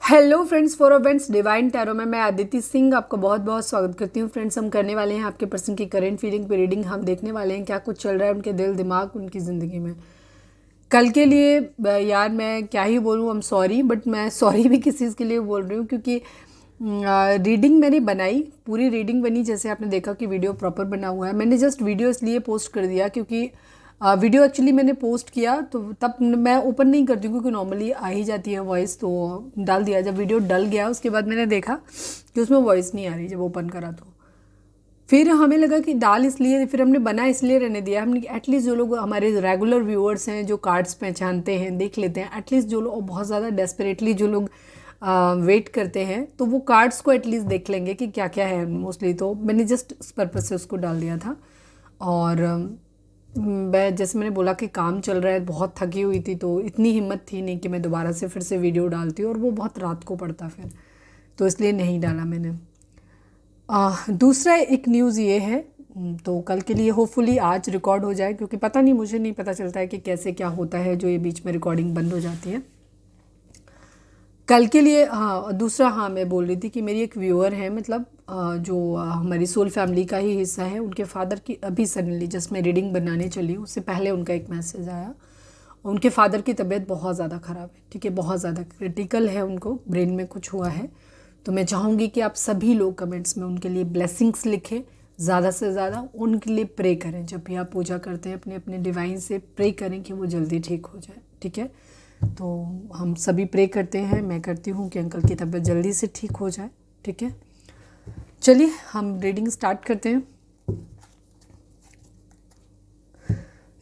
Hello friends, for events divine tarot में मैं अदिति सिंह आपका बहुत बहुत स्वागत करती हूँ। फ्रेंड्स, हम करने वाले हैं आपके पर्सन की करंट फीलिंग पे रीडिंग। हम देखने वाले हैं क्या कुछ चल रहा है उनके दिल दिमाग उनकी ज़िंदगी में कल के लिए। यार मैं क्या ही बोलूँ, आई एम सॉरी, बट मैं सॉरी भी किस चीज़ के लिए बोल रही हूँ, क्योंकि रीडिंग मैंने बनाई, पूरी रीडिंग बनी। जैसे आपने देखा कि वीडियो प्रॉपर बना हुआ है। मैंने जस्ट वीडियो इसलिए पोस्ट कर दिया क्योंकि वीडियो एक्चुअली मैंने पोस्ट किया तो तब मैं ओपन नहीं करती हूँ, क्योंकि नॉर्मली आ ही जाती है वॉइस, तो डाल दिया। जब वीडियो डल गया उसके बाद मैंने देखा कि उसमें वॉइस नहीं आ रही जब ओपन करा, तो फिर हमें लगा कि डाल इसलिए, फिर हमने बना इसलिए रहने दिया। हमने एटलीस्ट जो लोग हमारे रेगुलर व्यूअर्स हैं, जो कार्ड्स पहचानते हैं, देख लेते हैं, एटलीस्ट जो लोग बहुत ज़्यादा डेस्परेटली जो लोग वेट करते हैं, तो वो कार्ड्स को एटलीस्ट देख लेंगे कि क्या क्या है मोस्टली। तो मैंने जस्ट इस पर्पज़ से उसको डाल दिया था। और मैं जैसे मैंने बोला कि काम चल रहा है, बहुत थकी हुई थी, तो इतनी हिम्मत थी नहीं कि मैं दोबारा से फिर से वीडियो डालती, और वो बहुत रात को पड़ता फिर, तो इसलिए नहीं डाला मैंने। दूसरा एक न्यूज़ ये है, तो कल के लिए होपफुली आज रिकॉर्ड हो जाए, क्योंकि पता नहीं, मुझे नहीं पता चलता है कि कैसे क्या होता है जो ये बीच में रिकॉर्डिंग बंद हो जाती है। कल के लिए दूसरा, मैं बोल रही थी कि मेरी एक व्यूअर है, मतलब जो हमारी सोल फैमिली का ही हिस्सा है, उनके फादर की अभी सडनली जस्ट मैं रीडिंग बनाने चली हूँ, उससे पहले उनका एक मैसेज आया। उनके फादर की तबीयत बहुत ज़्यादा ख़राब है, ठीक है, बहुत ज़्यादा क्रिटिकल है, उनको ब्रेन में कुछ हुआ है। तो मैं चाहूँगी कि आप सभी लोग कमेंट्स में उनके लिए ब्लेसिंग्स लिखें, ज़्यादा से ज़्यादा उनके लिए प्रे करें। जब भी आप पूजा करते हैं अपने अपने डिवाइन से प्रे करें कि वो जल्दी ठीक हो जाए, ठीक है। तो हम सभी प्रे करते हैं, मैं करती हूँ कि अंकल की तबीयत जल्दी से ठीक हो जाए, ठीक है। चलिए हम रीडिंग स्टार्ट करते हैं।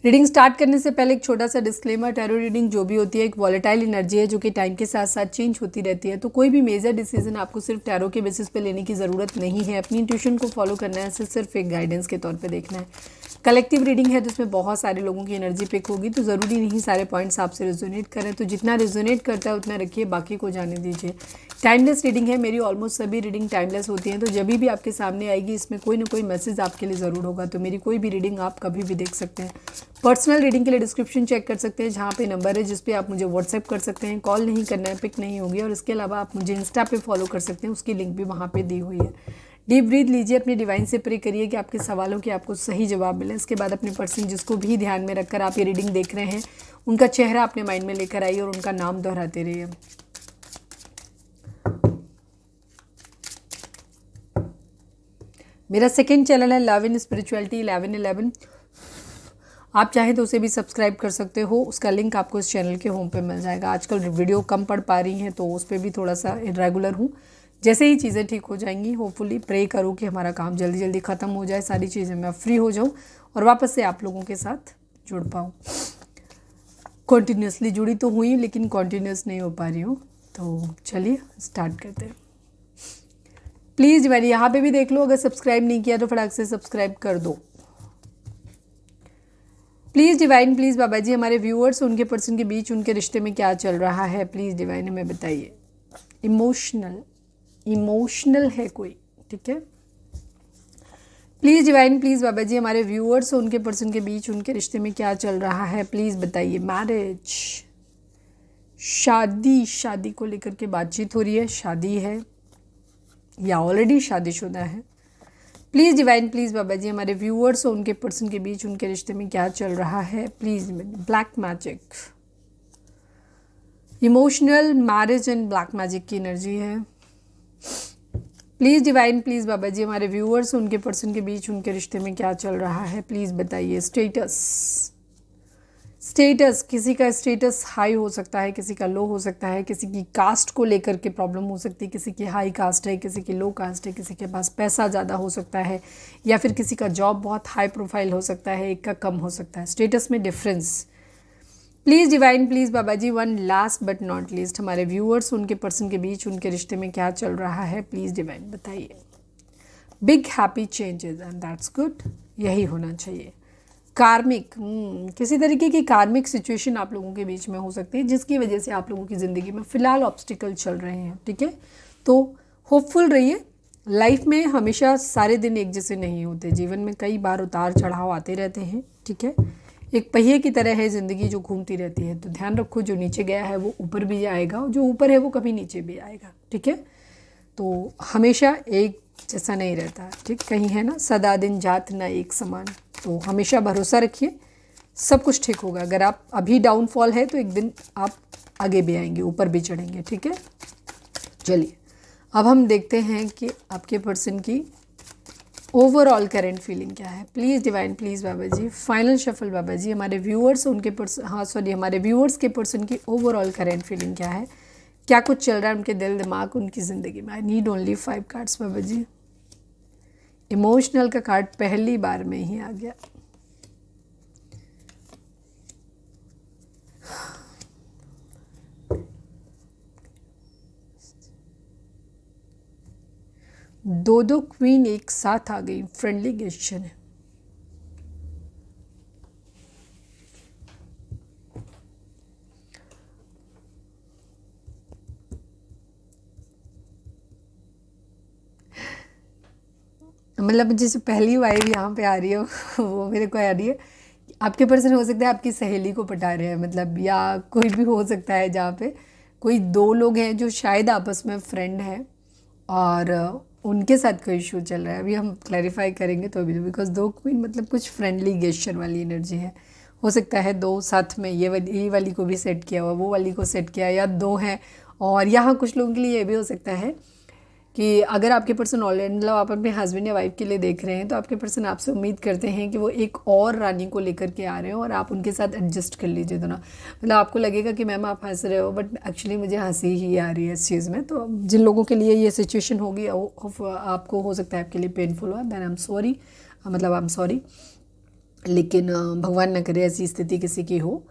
रीडिंग स्टार्ट करने से पहले एक छोटा सा डिस्क्लेमर, टैरो रीडिंग जो भी होती है एक वॉलेटाइल एनर्जी है जो कि टाइम के साथ साथ चेंज होती रहती है। तो कोई भी मेजर डिसीजन आपको सिर्फ टैरो के बेसिस पे लेने की ज़रूरत नहीं है। अपनी इंट्यूशन को फॉलो करना है, सिर्फ एक गाइडेंस के तौर पे देखना है। कलेक्टिव रीडिंग है जिसमें बहुत सारे लोगों की एनर्जी पिक होगी, तो ज़रूरी नहीं सारे पॉइंट्स आपसे रेजोनेट करें। तो जितना रेजोनेट करता है उतना रखिए, बाकी को जाने दीजिए। टाइमलेस रीडिंग है मेरी, ऑलमोस्ट सभी रीडिंग टाइमलेस होती हैं। तो जब भी आपके सामने आएगी इसमें कोई ना कोई मैसेज आपके लिए ज़रूर होगा। तो मेरी कोई भी रीडिंग आप कभी भी देख सकते हैं। पर्सनल रीडिंग के लिए डिस्क्रिप्शन चेक कर सकते हैं, जहाँ पे नंबर है जिस पे आप मुझे व्हाट्सएप कर सकते हैं। कॉल नहीं करना है, पिक नहीं होगी। और इसके अलावा आप मुझे इंस्टा पे फॉलो कर सकते हैं, उसकी लिंक भी वहाँ पे दी हुई है। डीप ब्रीथ लीजिए, अपने डिवाइन से प्रे करिए कि आपके सवालों के आपको सही जवाब मिले। इसके बाद अपने पर्सन जिसको भी ध्यान में रखकर आप ये रीडिंग देख रहे हैं, उनका चेहरा अपने माइंड में लेकर आइए और उनका नाम दोहराते रहिए। मेरा सेकेंड चैनल है लव इन स्पिरिचुअलिटी 1111, आप चाहें तो उसे भी सब्सक्राइब कर सकते हो। उसका लिंक आपको इस चैनल के होम पे मिल जाएगा। आजकल वीडियो कम पढ़ पा रही हैं तो उस पर भी थोड़ा सा इरेगुलर हूँ। जैसे ही चीज़ें ठीक हो जाएंगी, होपफुली प्रे करूँ कि हमारा काम जल्दी जल्दी ख़त्म हो जाए, सारी चीज़ें मैं फ्री हो जाऊँ और वापस से आप लोगों के साथ जुड़ पाऊँ। कॉन्टीन्यूसली जुड़ी तो हुई लेकिन कॉन्टीन्यूस नहीं हो पा रही हूँ। तो चलिए स्टार्ट करते हैं। प्लीज़ डिवाइन यहाँ पे भी देख लो, अगर सब्सक्राइब नहीं किया तो फटाक से सब्सक्राइब कर दो। Please divine, please Baba ji, हमारे व्यूअर्स उनके पर्सन के बीच उनके रिश्ते में क्या चल रहा है, प्लीज़ डिवाइन हमें बताइए। इमोशनल है कोई, ठीक है। Please divine, please Baba ji, हमारे व्यूअर्स उनके पर्सन के बीच उनके रिश्ते में क्या चल रहा है, प्लीज़ बताइए। मैरिज, शादी को लेकर के बातचीत हो रही है, शादी है या ऑलरेडी शादीशुदा है। Please divine, please Baba ji, हमारे व्यूअर्स और उनके पर्सन के बीच उनके रिश्ते में क्या चल रहा है, please. Black magic, emotional, marriage and black magic की एनर्जी है। Please divine, please Baba ji, हमारे व्यूअर्स और उनके पर्सन के बीच उनके रिश्ते में क्या चल रहा है, प्लीज़ बताइए। स्टेटस, किसी का स्टेटस हाई हो सकता है, किसी का लो हो सकता है, किसी की कास्ट को लेकर के प्रॉब्लम हो सकती है, किसी की हाई कास्ट है, किसी की लो कास्ट है, किसी के पास पैसा ज़्यादा हो सकता है, या फिर किसी का जॉब बहुत हाई प्रोफाइल हो सकता है, एक का कम हो सकता है। स्टेटस में difference. Please divine, please Baba ji, one last but not least, हमारे व्यूअर्स उनके पर्सन के बीच उनके रिश्ते में क्या चल रहा है, प्लीज़ डिवाइन बताइए। Big happy changes and that's good, यही होना चाहिए। कार्मिक, किसी तरीके की कार्मिक सिचुएशन आप लोगों के बीच में हो सकती है जिसकी वजह से आप लोगों की ज़िंदगी में फ़िलहाल ऑब्स्टिकल चल रहे हैं, ठीक है। तो होपफुल रहिए। लाइफ में हमेशा सारे दिन एक जैसे नहीं होते, जीवन में कई बार उतार चढ़ाव आते रहते हैं, ठीक है। एक पहिए की तरह है ज़िंदगी जो घूमती रहती है। तो ध्यान रखो, जो नीचे गया है वो ऊपर भी आएगा और जो ऊपर है वो कभी नीचे भी आएगा। ठीक है, तो हमेशा एक जैसा नहीं रहता। ठीक, कहीं है ना, सदा दिन जात ना एक समान। तो हमेशा भरोसा रखिए, सब कुछ ठीक होगा। अगर आप अभी डाउनफॉल है तो एक दिन आप आगे भी आएंगे, ऊपर भी चढ़ेंगे। ठीक है, चलिए अब हम देखते हैं कि आपके पर्सन की ओवरऑल करंट फीलिंग क्या है। Please divine, please Baba ji, final shuffle Baba ji, हमारे व्यूअर्स उनके पर्सन, हाँ सॉरी, हमारे व्यूअर्स के पर्सन की ओवरऑल करंट फीलिंग क्या है, क्या कुछ चल रहा है उनके दिल दिमाग उनकी ज़िंदगी में। I need only 5 cards Baba ji. Emotional का कार्ड पहली बार में ही आ गया। दो क्वीन एक साथ आ गई, फ्रेंडली गेस्चर है। मतलब जैसे पहली वाइब यहाँ पे आ रही है वो मेरे को आ रही है। आपके पर्सन हो सकता है आपकी सहेली को पटा रहे हैं, मतलब, या कोई भी हो सकता है जहाँ पे कोई दो लोग हैं जो शायद आपस में फ्रेंड हैं और उनके साथ कोई इशू चल रहा है। अभी हम क्लैरिफाई करेंगे तो अभी, बिकॉज दो क्वीन मतलब कुछ फ्रेंडली गेस्चर वाली एनर्जी है। हो सकता है दो साथ में ये वाली को भी सेट किया हुआ, वो वाली को सेट किया, या दो हैं। और यहाँ कुछ लोगों के लिए ये भी हो सकता है कि अगर आपके पर्सन ऑलरेडी, मतलब आप अपने हस्बैंड या वाइफ के लिए देख रहे हैं, तो आपके पर्सन आपसे उम्मीद करते हैं कि वो एक और रानी को लेकर के आ रहे हो और आप उनके साथ एडजस्ट कर लीजिए दोनों। मतलब आपको लगेगा कि मैम आप हंस रहे हो, बट एक्चुअली मुझे हंसी ही आ रही है इस चीज़ में। तो जिन लोगों के लिए ये सिचुएशन होगी, आपको हो सकता है आपके लिए पेनफुल हो, देन आई एम सॉरी, मतलब आई एम सॉरी। लेकिन भगवान ना करे ऐसी स्थिति किसी की हो,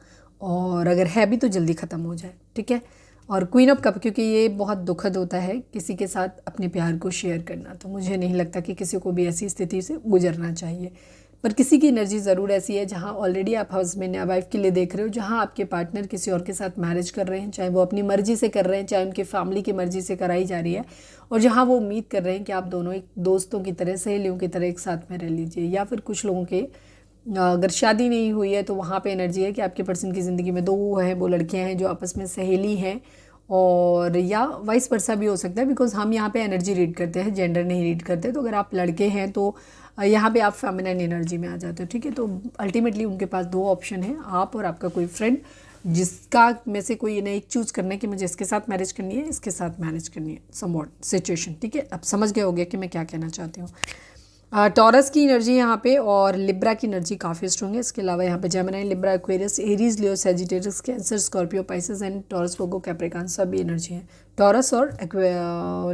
और अगर है भी तो जल्दी ख़त्म हो जाए। ठीक है, और क्वीन ऑफ कप, क्योंकि ये बहुत दुखद होता है किसी के साथ अपने प्यार को शेयर करना, तो मुझे नहीं लगता कि किसी को भी ऐसी स्थिति से गुजरना चाहिए। पर किसी की एनर्जी ज़रूर ऐसी है जहाँ ऑलरेडी आप हस्बैंड या वाइफ के लिए देख रहे हो, जहाँ आपके पार्टनर किसी और के साथ मैरिज कर रहे हैं, चाहे वो अपनी मर्जी से कर रहे हैं, चाहे उनकी फैमिली की मर्जी से कराई जा रही है, और जहाँ वो उम्मीद कर रहे हैं कि आप दोनों एक दोस्तों की तरह, सहेलियों की तरह एक साथ में रह लीजिए। या फिर कुछ लोगों के अगर शादी नहीं हुई है तो वहाँ पे एनर्जी है कि आपके पर्सन की ज़िंदगी में दो हैं, वो लड़कियाँ हैं जो आपस में सहेली हैं, और या वाइस वर्सा भी हो सकता है, बिकॉज हम यहाँ पे एनर्जी रीड करते हैं, जेंडर नहीं रीड करते। तो अगर आप लड़के हैं तो यहाँ पे आप फेमिनिन एनर्जी में आ जाते हो। ठीक है, तो अल्टीमेटली उनके पास दो ऑप्शन है, आप और आपका कोई फ्रेंड, जिसका में से कोई इन्हें एक चूज़ करना है कि मुझे इसके साथ मैरिज करनी है, इसके साथ मैरिज करनी है, समवॉट सिचुएशन। ठीक है, अब समझ गए होंगे कि मैं क्या कहना चाहती हूँ। टॉरस की एनर्जी यहाँ पे और लिब्रा की एनर्जी काफ़ी स्ट्रॉन्ग है। इसके अलावा यहाँ पे Gemini, Libra, Aquarius, Aries, Leo, Sagittarius, cancer, Scorpio, Pisces and taurus, Virgo, Capricorn सभी एनर्जी है। टॉरस और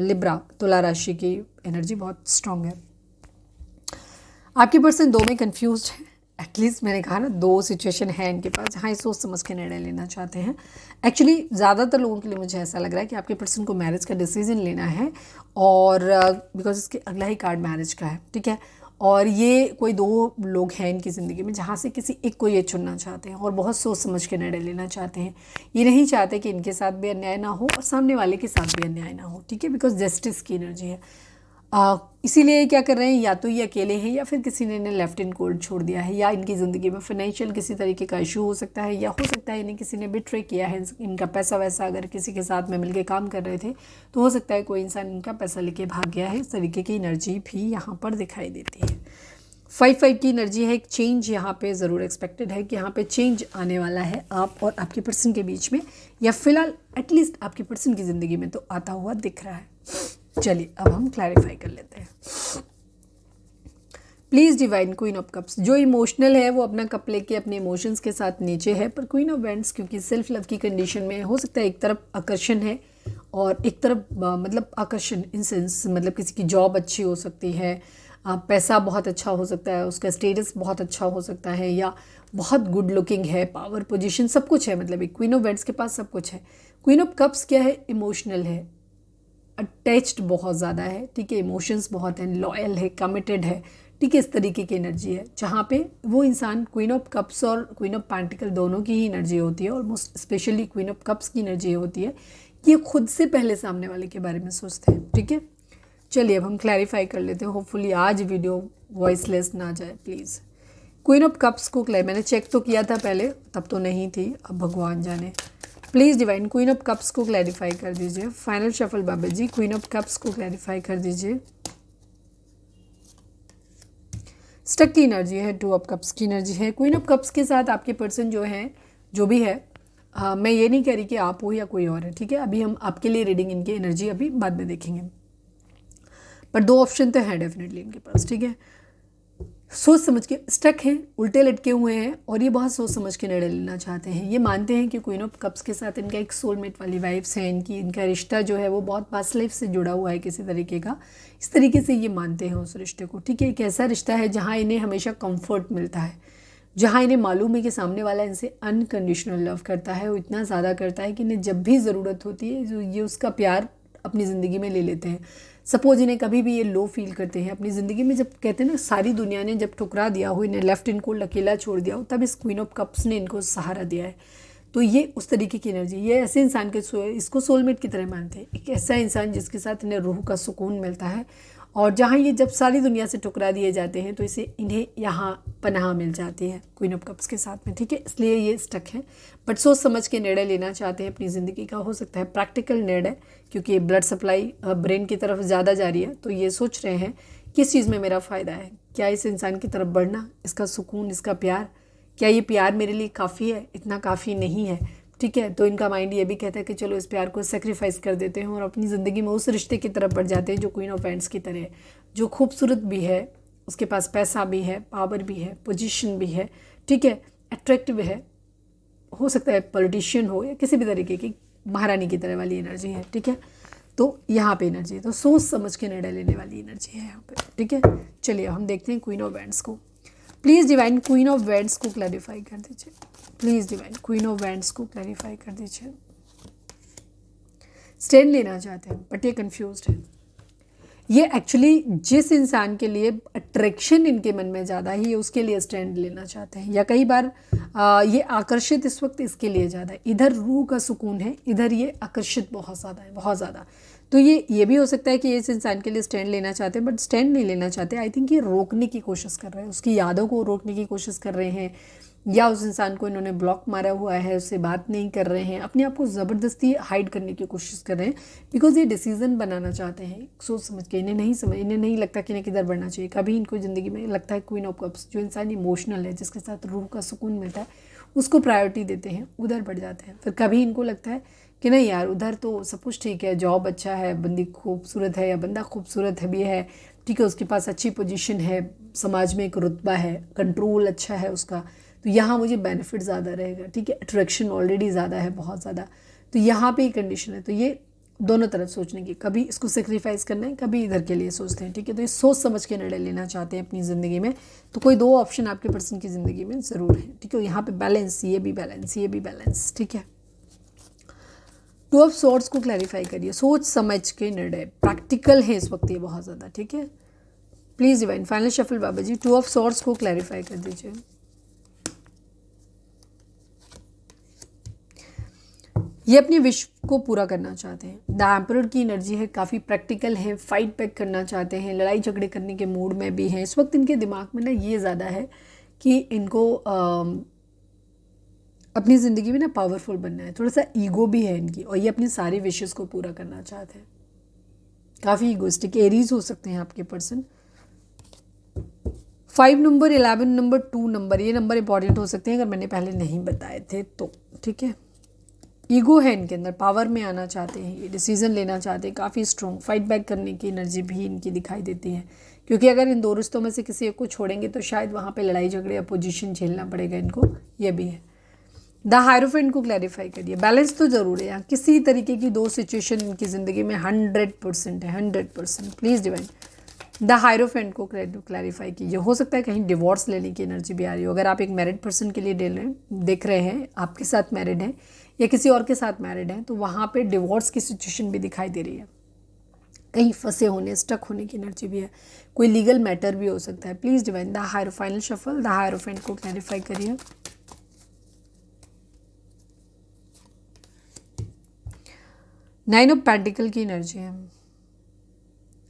लिब्रा, तुला राशि की एनर्जी बहुत स्ट्रॉन्ग है। आपके पर्सन दो में कंफ्यूज्ड है। एटलीस्ट मैंने कहा ना, दो सिचुएशन है इनके पास जहाँ ये सोच समझ के निर्णय लेना चाहते हैं। एक्चुअली ज़्यादातर लोगों के लिए मुझे ऐसा लग रहा है कि आपके पर्सन को मैरिज का डिसीजन लेना है, और बिकॉज इसके अगला ही कार्ड मैरिज का है। ठीक है, और ये कोई दो लोग हैं इनकी ज़िंदगी में जहाँ से किसी एक को ये चुनना चाहते हैं और बहुत सोच समझ के निर्णय लेना चाहते हैं। ये नहीं चाहते कि इनके साथ भी अन्याय ना हो और सामने वाले के साथ भी अन्याय ना हो। ठीक है, बिकॉज जस्टिस की एनर्जी है। इसीलिए क्या कर रहे हैं, या तो ये अकेले हैं या फिर किसी ने इन्हें लेफ्ट इन कोल्ड छोड़ दिया है, या इनकी ज़िंदगी में फाइनेंशियल किसी तरीके का इशू हो सकता है, या हो सकता है इन्हें किसी ने बिट्रे किया है। इनका पैसा वैसा अगर किसी के साथ में मिलके काम कर रहे थे तो हो सकता है कोई इंसान इनका पैसा लेके भाग गया है। इस तरीके की एनर्जी भी यहाँ पर दिखाई देती है। 5-5 की एनर्जी है। एक चेंज यहाँ पे ज़रूर एक्सपेक्टेड है कि यहाँ पे चेंज आने वाला है आप और आपके पर्सन के बीच में, या फिलहाल एटलीस्ट आपके पर्सन की ज़िंदगी में तो आता हुआ दिख रहा है। चलिए अब हम क्लैरिफाई कर लेते हैं। Please divine, queen of cups, जो इमोशनल है वो अपना कप लेके अपने इमोशंस के साथ नीचे है, पर क्वीन ऑफ वैंड्स क्योंकि सेल्फ लव की कंडीशन में हो सकता है एक तरफ आकर्षण है और एक तरफ मतलब आकर्षण इन सेंस, मतलब किसी की जॉब अच्छी हो सकती है, पैसा बहुत अच्छा हो सकता है, उसका स्टेटस बहुत अच्छा हो सकता है, या बहुत गुड लुकिंग है, पावर पोजीशन, सब कुछ है। मतलब एक क्वीन ऑफ वैंड्स के पास सब कुछ है। क्वीन ऑफ कप्स क्या है, इमोशनल है, अटैच्ड बहुत ज़्यादा है। ठीक है, इमोशंस बहुत हैं, लॉयल है, कमिटेड है। ठीक है, इस तरीके की एनर्जी है जहाँ पे वो इंसान, क्वीन ऑफ कप्स और क्वीन ऑफ पेंटिकल दोनों की ही एनर्जी होती है, almost specially queen of cups की एनर्जी होती है कि ये खुद से पहले सामने वाले के बारे में सोचते हैं। ठीक है, चलिए अब हम क्लैरिफाई कर लेते हैं। होपफुली आज वीडियो वॉइसलेस ना जाए प्लीज़। क्वीन ऑफ कप्स को मैंने चेक तो किया था पहले, तब तो नहीं थी, अब भगवान जाने। Please divine queen of cups को क्लैरिफाई कर दीजिए। Final shuffle Baba ji, queen of cups को क्लैरिफाई कर दीजिए। स्टक की एनर्जी है, टू ऑफ कप्स की एनर्जी है। क्वीन ऑफ कप्स के साथ आपके पर्सन जो है, जो भी है, मैं ये नहीं कह रही कि आप हो या कोई और है, ठीक है। अभी हम आपके लिए रीडिंग इनकी एनर्जी अभी बाद में देखेंगे, पर दो ऑप्शन तो हैं डेफिनेटली इनके पास, ठीक है। सोच समझ के स्टक हैं, उल्टे लटके हुए हैं, और ये बहुत सोच समझ के निर्णय लेना चाहते हैं। ये मानते हैं कि क्वीन ऑफ कप्स के साथ इनका एक सोलमेट वाली वाइब्स है, इनका रिश्ता जो है वो बहुत पास्ट लाइफ से जुड़ा हुआ है किसी तरीके का। इस तरीके से ये मानते हैं उस रिश्ते को, ठीक है। एक ऐसा रिश्ता है जहाँ इन्हें हमेशा कंफर्ट मिलता है, जहाँ इन्हें मालूम है कि सामने वाला इनसे अनकंडीशनल लव करता है, वो इतना ज़्यादा करता है कि इन्हें जब भी ज़रूरत होती है जो ये उसका प्यार अपनी ज़िंदगी में ले लेते हैं। सपोज इन्हें कभी भी ये लो फील करते हैं अपनी ज़िंदगी में, जब कहते हैं ना सारी दुनिया ने जब ठुकरा दिया हो, इन्हें लेफ्ट इनको अकेला छोड़ दिया हो, तब इस क्वीन ऑफ कप्स ने इनको सहारा दिया है। तो ये उस तरीके की एनर्जी, ये ऐसे इंसान के इसको सोलमेट की तरह मानते हैं। एक ऐसा इंसान जिसके साथ इन्हें रूह का सुकून मिलता है, और जहाँ ये जब सारी दुनिया से ठुकरा दिए जाते हैं तो इसे इन्हें यहाँ पनाह मिल जाती है क्वीन ऑफ कप्स के साथ में, ठीक है। इसलिए ये स्टक है, बट सोच समझ के निर्णय लेना चाहते हैं अपनी ज़िंदगी का। हो सकता है प्रैक्टिकल निर्णय, क्योंकि ब्लड सप्लाई ब्रेन की तरफ ज़्यादा जा रही है, तो ये सोच रहे हैं किस चीज़ में मेरा फ़ायदा है, क्या इस इंसान की तरफ बढ़ना, इसका सुकून, इसका प्यार, क्या ये प्यार मेरे लिए काफ़ी है, इतना काफ़ी नहीं है, ठीक है। तो इनका माइंड ये भी कहता है कि चलो इस प्यार को सेक्रीफाइस कर देते हैं और अपनी ज़िंदगी में उस रिश्ते की तरफ बढ़ जाते हैं जो क्वीन ऑफ वैंड्स की तरह है, जो खूबसूरत भी है, उसके पास पैसा भी है, पावर भी है, पोजीशन भी है, ठीक है, अट्रैक्टिव है, हो सकता है पॉलिटिशियन हो या किसी भी तरीके की महारानी की तरह वाली एनर्जी है, ठीक है। तो यहाँ पे एनर्जी है, तो सोच समझ के निर्णय लेने वाली एनर्जी है यहाँ पे, ठीक है। चलिए हम देखते हैं क्वीन ऑफ वैंड्स को। Please divine queen of wands को क्लैरिफाई कर दीजिए। Please divine queen of wands को क्लैरिफाई कर दीजिए। स्टैंड लेना चाहते हैं बट ये कंफ्यूज्ड है। ये एक्चुअली जिस इंसान के लिए अट्रैक्शन इनके मन में ज़्यादा है, ये उसके लिए स्टैंड लेना चाहते हैं, या कई बार ये आकर्षित इस वक्त इसके लिए ज़्यादा है। इधर रूह का सुकून है, इधर ये आकर्षित बहुत ज़्यादा है, बहुत ज़्यादा। तो ये भी हो सकता है कि ये इस इंसान के लिए स्टैंड लेना चाहते हैं, बट स्टैंड नहीं लेना चाहते। आई थिंक ये रोकने की कोशिश कर रहे हैं, उसकी यादों को रोकने की कोशिश कर रहे हैं, या उस इंसान को इन्होंने ब्लॉक मारा हुआ है, उससे बात नहीं कर रहे हैं, अपने आप को ज़बरदस्ती हाइड करने की कोशिश कर रहे हैं, बिकॉज ये डिसीज़न बनाना चाहते हैं सोच समझ के। इन्हें नहीं लगता कि इन्हें किधर बढ़ना चाहिए। कभी इनको ज़िंदगी में लगता है क्वीन ऑफ कप्स, जो इंसान इमोशनल है, जिसके साथ रूह का सुकून मिलता है, उसको प्रायोरिटी देते हैं, उधर बढ़ जाते हैं। फिर कभी इनको लगता है कि नहीं यार, उधर तो सब कुछ ठीक है, जॉब अच्छा है, बंदी खूबसूरत है या बंदा खूबसूरत है भी है, ठीक है, उसके पास अच्छी पोजीशन है, समाज में एक रुतबा है, कंट्रोल अच्छा है उसका, तो यहाँ मुझे बेनिफिट ज़्यादा रहेगा, ठीक है, अट्रैक्शन ऑलरेडी ज़्यादा है, बहुत ज़्यादा। तो यहाँ पे ही कंडीशन है। तो ये दोनों तरफ सोचने की, कभी इसको सेक्रीफाइस करना है, कभी इधर के लिए सोचते हैं, ठीक है। तो ये सोच समझ के निर्णय लेना चाहते हैं अपनी ज़िंदगी में। तो कोई दो ऑप्शन आपके पर्सन की ज़िंदगी में ज़रूर है, ठीक है। यहाँ पे बैलेंस, ये भी बैलेंस, ये भी बैलेंस, ठीक है। टू ऑफ सॉर्ड्स को क्लैरिफाई करिए। सोच समझ के निर्णय, प्रैक्टिकल है इस वक्त ये बहुत ज़्यादा, ठीक है। Please divine final shuffle Baba ji, two of swords को क्लैरिफाई कर दीजिए। ये अपने विश को पूरा करना चाहते हैं। द एम्परर की एनर्जी है, काफ़ी प्रैक्टिकल है, फाइट बैक करना चाहते हैं, लड़ाई झगड़े करने के मूड में भी हैं। इस वक्त इनके दिमाग में ना ये ज़्यादा है कि इनको अपनी ज़िंदगी में ना पावरफुल बनना है, थोड़ा सा ईगो भी है इनकी, और ये अपनी सारी विशेस को पूरा करना चाहते हैं। काफ़ी ईगोइस्टिक एरीज हो सकते हैं आपके पर्सन। 5 नंबर, 11 नंबर, 2 नंबर, ये नंबर इंपॉर्टेंट हो सकते हैं अगर मैंने पहले नहीं बताए थे तो, ठीक है। ईगो है इनके अंदर, पावर में आना चाहते हैं, ये डिसीजन लेना चाहते हैं, काफ़ी स्ट्रॉन्ग, फाइट बैक करने की एनर्जी भी इनकी दिखाई देती है। क्योंकि अगर इन दो रिश्तों में से किसी एक को छोड़ेंगे तो शायद वहाँ पे लड़ाई झगड़े, अपोजिशन झेलना पड़ेगा इनको, ये भी है। द हायरोफेंट को क्लैरिफाई करिए। बैलेंस तो ज़रूर है यहाँ, किसी तरीके की दो सिचुएशन इनकी ज़िंदगी में 100% है, 100%। प्लीज़ डिवाइन द हायरोफेंट को क्लैरिफाई कीजिए। हो सकता है कहीं डिवोर्स लेने की एनर्जी भी आ रही हो। अगर आप एक मैरिड पर्सन के लिए देख रहे हैं, आपके साथ मैरिड हैं या किसी और के साथ मैरिड हैं, तो वहाँ पे डिवोर्स की सिचुएशन भी दिखाई दे रही है, कहीं फंसे होने, स्टक होने की एनर्जी भी है, कोई लीगल मैटर भी हो सकता है। Please divine the higher final shuffle the hierophant को क्लैरिफाई करिए। नाइन ऑफ पेंटिकल की एनर्जी है,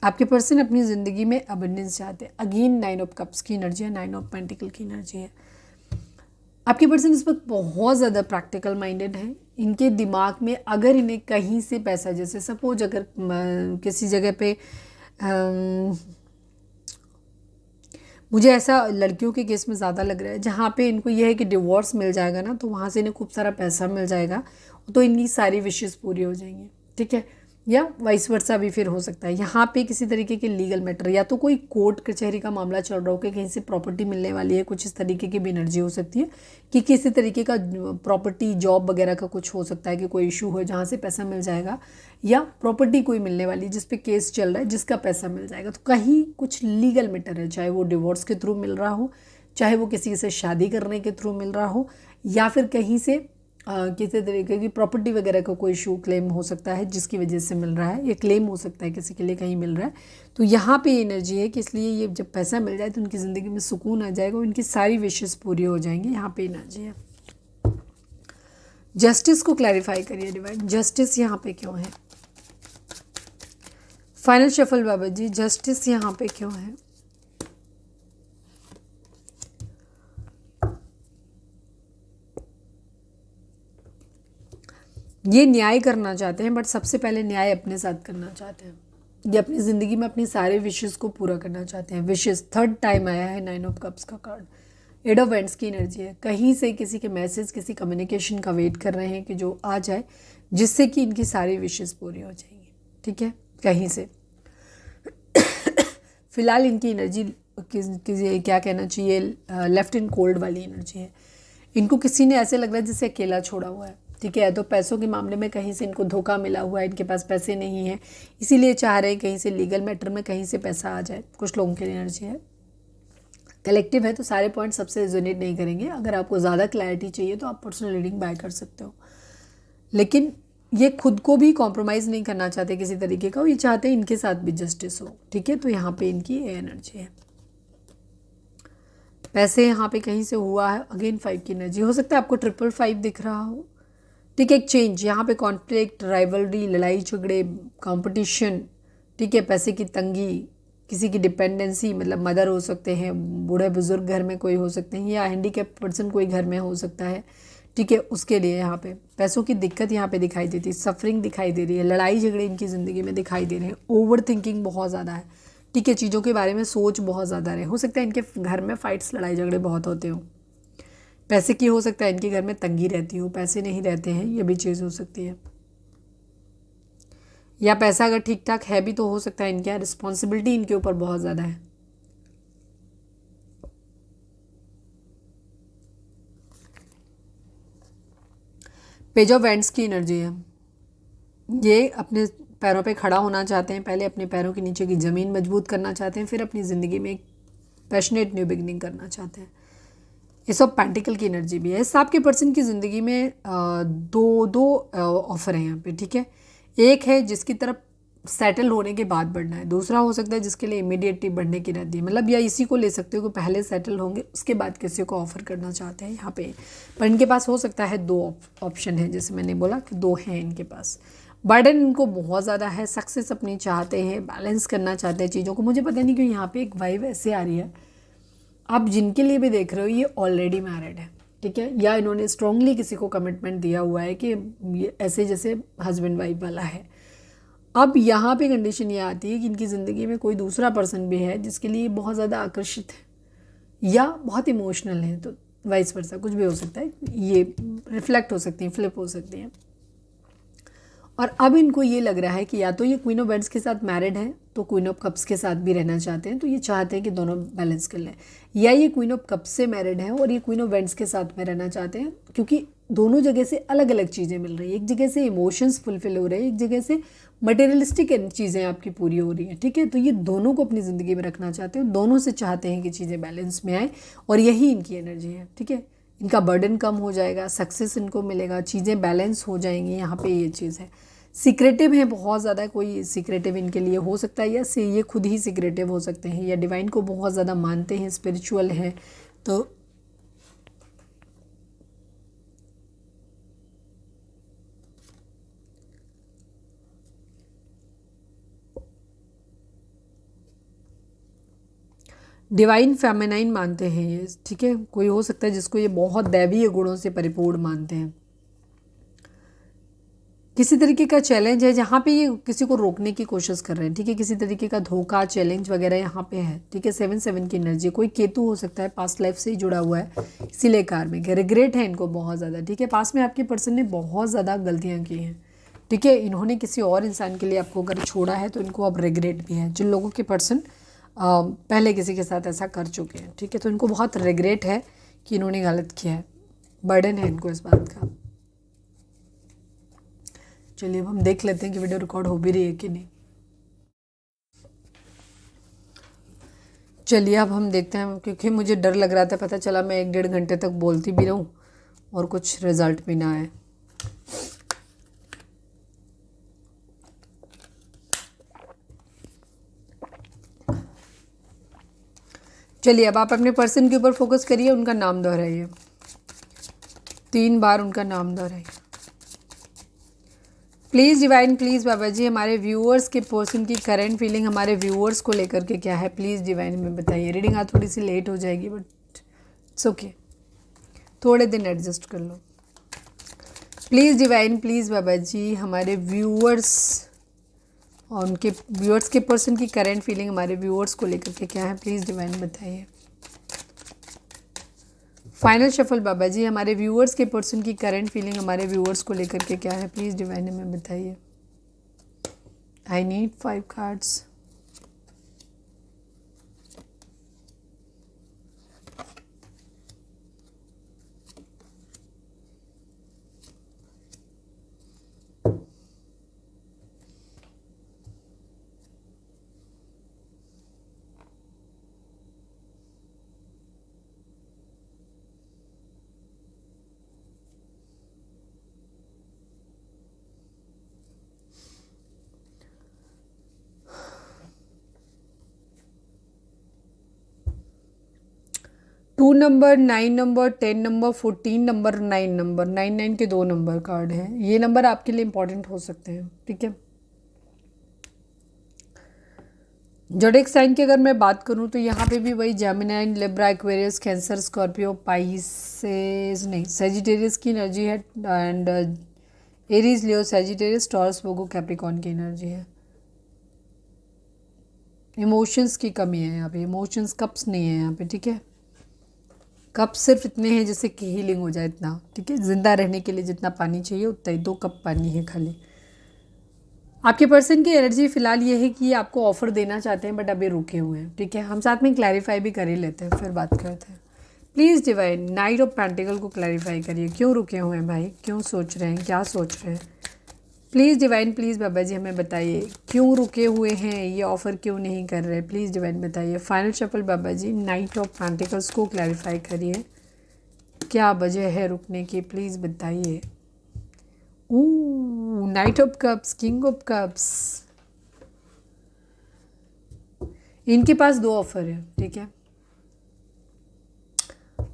आपके पर्सन अपनी ज़िंदगी में अबंडेंस चाहते हैं। अगेन 9 ऑफ कप्स की एनर्जी है, 9 ऑफ पेंटिकल की एनर्जी है। आपके पर्सन इस वक्त बहुत ज़्यादा प्रैक्टिकल माइंडेड है। इनके दिमाग में अगर इन्हें कहीं से पैसा, जैसे सपोज अगर किसी जगह पे मुझे ऐसा लड़कियों के केस में ज़्यादा लग रहा है, जहाँ पे इनको यह है कि डिवोर्स मिल जाएगा ना, तो वहाँ से इन्हें खूब सारा पैसा मिल जाएगा, तो इनकी सारी विशेज़ पूरी हो जाएंगी, ठीक है। या वाइस वर्सा भी फिर हो सकता है। यहाँ पे किसी तरीके के लीगल मैटर, या तो कोई कोर्ट कचहरी का मामला चल रहा हो कि कहीं से प्रॉपर्टी मिलने वाली है, कुछ इस तरीके की भी एनर्जी हो सकती है कि किसी तरीके का प्रॉपर्टी जॉब वगैरह का कुछ हो सकता है कि कोई इशू हो जहाँ से पैसा मिल जाएगा, या प्रॉपर्टी कोई मिलने वाली है जिस पे केस चल रहा है जिसका पैसा मिल जाएगा। तो कहीं कुछ लीगल मैटर है, चाहे वो डिवोर्स के थ्रू मिल रहा हो, चाहे वो किसी से शादी करने के थ्रू मिल रहा हो, या फिर कहीं से किसी तरीके की प्रॉपर्टी वगैरह का कोई इशू क्लेम हो सकता है जिसकी वजह से मिल रहा है, ये क्लेम हो सकता है किसी के लिए कहीं मिल रहा है। तो यहाँ पे एनर्जी है कि इसलिए ये जब पैसा मिल जाए तो उनकी ज़िंदगी में सुकून आ जाएगा, उनकी सारी विशेज़ पूरी हो जाएंगी। यहाँ पे एनर्जी है। जस्टिस को क्लैरिफाई करिए डिवाइन, जस्टिस यहाँ पे क्यों है? फाइनल शफल बाबा जी, जस्टिस यहाँ पे क्यों है? ये न्याय करना चाहते हैं, बट सबसे पहले न्याय अपने साथ करना चाहते हैं। ये अपनी ज़िंदगी में अपनी सारे विशेज़ को पूरा करना चाहते हैं। विशेज़ थर्ड टाइम आया है 9 ऑफ कप्स का कार्ड। 8 ऑफ वैंड्स की एनर्जी है। कहीं से किसी के मैसेज, किसी कम्युनिकेशन का वेट कर रहे हैं कि जो आ जाए, जिससे कि इनकी सारी विशेज़ पूरी हो जाएंगी, ठीक है। कहीं से फिलहाल इनकी एनर्जी क्या कहना चाहिए, लेफ्ट इन कोल्ड वाली एनर्जी है। इनको किसी ने ऐसे लग रहा है जैसे अकेला छोड़ा हुआ है, ठीक है। तो पैसों के मामले में कहीं से इनको धोखा मिला हुआ है, इनके पास पैसे नहीं है, इसीलिए चाह रहे हैं कहीं से लीगल मैटर में कहीं से पैसा आ जाए। कुछ लोगों की एनर्जी है। कलेक्टिव है तो सारे पॉइंट सबसे रेजोनेट नहीं करेंगे। अगर आपको ज़्यादा क्लैरिटी चाहिए तो आप पर्सनल रीडिंग बाय कर सकते हो, लेकिन ये खुद को भी कॉम्प्रोमाइज़ नहीं करना चाहते किसी तरीके का, ये चाहते हैं इनके साथ भी जस्टिस हो, ठीक है। तो यहाँ पे इनकी एनर्जी है। पैसे यहाँ पे कहीं से हुआ है। अगेन 5 की एनर्जी हो सकता है आपको 555 दिख रहा हो, ठीक है। एक चेंज यहाँ पे, कॉन्फ्लिक्ट, राइवलरी, लड़ाई झगड़े, कंपटीशन, ठीक है। पैसे की तंगी, किसी की डिपेंडेंसी, मतलब मदर हो सकते हैं, बूढ़े बुजुर्ग घर में कोई हो सकते हैं, या हैंडीकैप पर्सन कोई घर में हो सकता है, ठीक है। उसके लिए यहाँ पे पैसों की दिक्कत यहाँ पे दिखाई देती है, सफरिंग दिखाई दे रही है, लड़ाई झगड़े इनकी ज़िंदगी में दिखाई दे रहे हैं, ओवर थिंकिंग बहुत ज़्यादा है, ठीक है। चीज़ों के बारे में सोच बहुत ज़्यादा रहे। हो सकता है इनके घर में फाइट्स, लड़ाई झगड़े बहुत होते हो। पैसे की हो सकता है इनके घर में तंगी रहती हो, पैसे नहीं रहते हैं, ये भी चीज़ हो सकती है। या पैसा अगर ठीक ठाक है भी तो हो सकता है इनके यहाँ रिस्पॉन्सिबिलिटी इनके ऊपर बहुत ज़्यादा है। पेज ऑफ वैंड्स की एनर्जी है। ये अपने पैरों पे खड़ा होना चाहते हैं, पहले अपने पैरों के नीचे की ज़मीन मजबूत करना चाहते हैं, फिर अपनी ज़िंदगी में एक पैशनेट न्यू बिगनिंग करना चाहते हैं। ये सब पेंटिकल की एनर्जी भी है। इस आपके पर्सन की ज़िंदगी में दो ऑफर हैं यहाँ पे, ठीक है। एक है जिसकी तरफ सेटल होने के बाद बढ़ना है, दूसरा हो सकता है जिसके लिए इमीडिएटली बढ़ने की रहती है। मतलब या इसी को ले सकते हो कि पहले सेटल होंगे उसके बाद किसी को ऑफर करना चाहते हैं यहाँ पे। पर इनके पास हो सकता है 2 ऑप्शन है, जैसे मैंने बोला कि 2 हैं इनके पास। बर्डन इनको बहुत ज़्यादा है, सक्सेस अपनी चाहते हैं, बैलेंस करना चाहते हैं चीज़ों को। मुझे पता नहीं क्यों यहाँ पे एक वाइब ऐसे आ रही है, आप जिनके लिए भी देख रहे हो ये ऑलरेडी मैरिड है, ठीक है। या इन्होंने स्ट्रांगली किसी को कमिटमेंट दिया हुआ है कि ये ऐसे जैसे हस्बैंड वाइफ वाला है। अब यहाँ पे कंडीशन ये आती है कि इनकी ज़िंदगी में कोई दूसरा पर्सन भी है जिसके लिए बहुत ज़्यादा आकर्षित है या बहुत इमोशनल है, तो वाइस वर्सा कुछ भी हो सकता है। ये रिफ्लेक्ट हो सकती हैं, फ्लिप हो सकती हैं। और अब इनको ये लग रहा है कि या तो ये क्वीन ऑफ वेंड्स के साथ मैरिड है तो क्वीन ऑफ कप्स के साथ भी रहना चाहते हैं, तो ये चाहते हैं कि दोनों बैलेंस कर लें, या ये क्वीन ऑफ कप्स से मैरिड है और ये क्वीन ऑफ वेंड्स के साथ में रहना चाहते हैं, क्योंकि दोनों जगह से अलग अलग चीज़ें मिल रही हैं। एक जगह से इमोशंस फुलफिल हो रहे हैं, एक जगह से मटेरियलिस्टिक चीज़ें आपकी पूरी हो रही हैं, ठीक है। तो ये दोनों को अपनी ज़िंदगी में रखना चाहते हैं, दोनों से चाहते हैं कि चीज़ें बैलेंस में आए, और यही इनकी एनर्जी है, ठीक है। इनका बर्डन कम हो जाएगा, सक्सेस इनको मिलेगा, चीज़ें बैलेंस हो जाएंगी। यहाँ पे ये चीज़ है। सीक्रेटिव है बहुत ज़्यादा, कोई सीक्रेटिव इनके लिए हो सकता है, या ये खुद ही सीक्रेटिव हो सकते हैं, या डिवाइन को बहुत ज़्यादा मानते हैं, स्पिरिचुअल हैं। तो डिवाइन फेमिनाइन मानते हैं ये, ठीक है। कोई हो सकता है जिसको ये बहुत दैवीय गुणों से परिपूर्ण मानते हैं। किसी तरीके का चैलेंज है जहाँ पे ये किसी को रोकने की कोशिश कर रहे हैं, ठीक है। किसी तरीके का धोखा, चैलेंज वगैरह यहाँ पे है, ठीक है। 7-7 की एनर्जी, कोई केतु हो सकता है, पास्ट लाइफ से ही जुड़ा हुआ है, इसीलिए कार्मिक है। रिग्रेट है इनको बहुत ज़्यादा, ठीक है। पास में आपके पर्सन ने बहुत ज़्यादा गलतियाँ की हैं, ठीक है। इन्होंने किसी और इंसान के लिए आपको अगर छोड़ा है तो इनको अब रिग्रेट भी है। जिन लोगों के पर्सन पहले किसी के साथ ऐसा कर चुके हैं, ठीक है, तो इनको बहुत रिग्रेट है कि इन्होंने गलत किया है, बर्डन है इनको इस बात का। चलिए अब हम देख लेते हैं कि वीडियो रिकॉर्ड हो भी रही है कि नहीं। चलिए अब हम देखते हैं, क्योंकि मुझे डर लग रहा था, पता चला मैं 1-1.5 घंटे तक बोलती भी रहूं और कुछ रिजल्ट भी ना आए। चलिए अब आप अपने पर्सन के ऊपर फोकस करिए, उनका नाम दोहराइए 3 बार, उनका नाम दोहराइए। Please divine, please Baba ji, हमारे व्यूअर्स के पर्सन की करंट फीलिंग हमारे व्यूअर्स को लेकर के क्या है, प्लीज़ डिवाइन हमें बताइए। रीडिंग आज थोड़ी सी लेट हो जाएगी, बट इट्स ओके, थोड़े दिन एडजस्ट कर लो। Please divine, please Baba ji, हमारे व्यूअर्स और उनके व्यूअर्स के पर्सन की करंट फीलिंग हमारे व्यूअर्स को लेकर के क्या है, प्लीज़ डिवाइन बताइए। फाइनल शफल बाबा जी, हमारे व्यूअर्स के पर्सन की करंट फीलिंग हमारे व्यूअर्स को लेकर के क्या है, प्लीज़ डिवाइन हमें बताइए। I need 5 cards. Two number, 9 number, 10 number, 14 number, 9 number, 9 के 2 नंबर कार्ड हैं। ये नंबर आपके लिए इंपॉर्टेंट हो सकते हैं, ठीक है। जोडिक साइन की अगर मैं बात करूं तो यहाँ पे भी वही Gemini, Libra, Aquarius, Cancer, Scorpio, Pisces नहीं, सेजिटेरियस की एनर्जी है, and Aries, Leo, Sagittarius, Taurus, Virgo, Capricorn की एनर्जी है। इमोशंस की कमी है यहाँ पे, इमोशंस कप्स नहीं है यहाँ पे, ठीक है। कप सिर्फ इतने हैं जैसे कि हीलिंग हो जाए इतना, ठीक है। जिंदा रहने के लिए जितना पानी चाहिए उतना ही, 2 कप पानी है खाली। आपके पर्सन की एनर्जी फिलहाल ये है कि ये आपको ऑफर देना चाहते हैं, बट अभी रुके हुए हैं, ठीक है। हम साथ में क्लैरिफाई भी कर ही लेते हैं, फिर बात करते हैं। Please divine, night of pentacle को क्लैरिफाई करिए, क्यों रुके हुए हैं भाई, क्यों सोच रहे हैं, क्या सोच रहे हैं। प्लीज़ डिवाइन, प्लीज़ बाबा जी हमें बताइए क्यों रुके हुए हैं, ये ऑफ़र क्यों नहीं कर रहे, प्लीज़ डिवाइन बताइए। Final shuffle Baba ji, knight of pentacles को क्लैरिफाई करिए, क्या वजह है रुकने की, प्लीज़ बताइए। Knight of cups, king of cups, इनके पास 2 ऑफर है, ठीक है।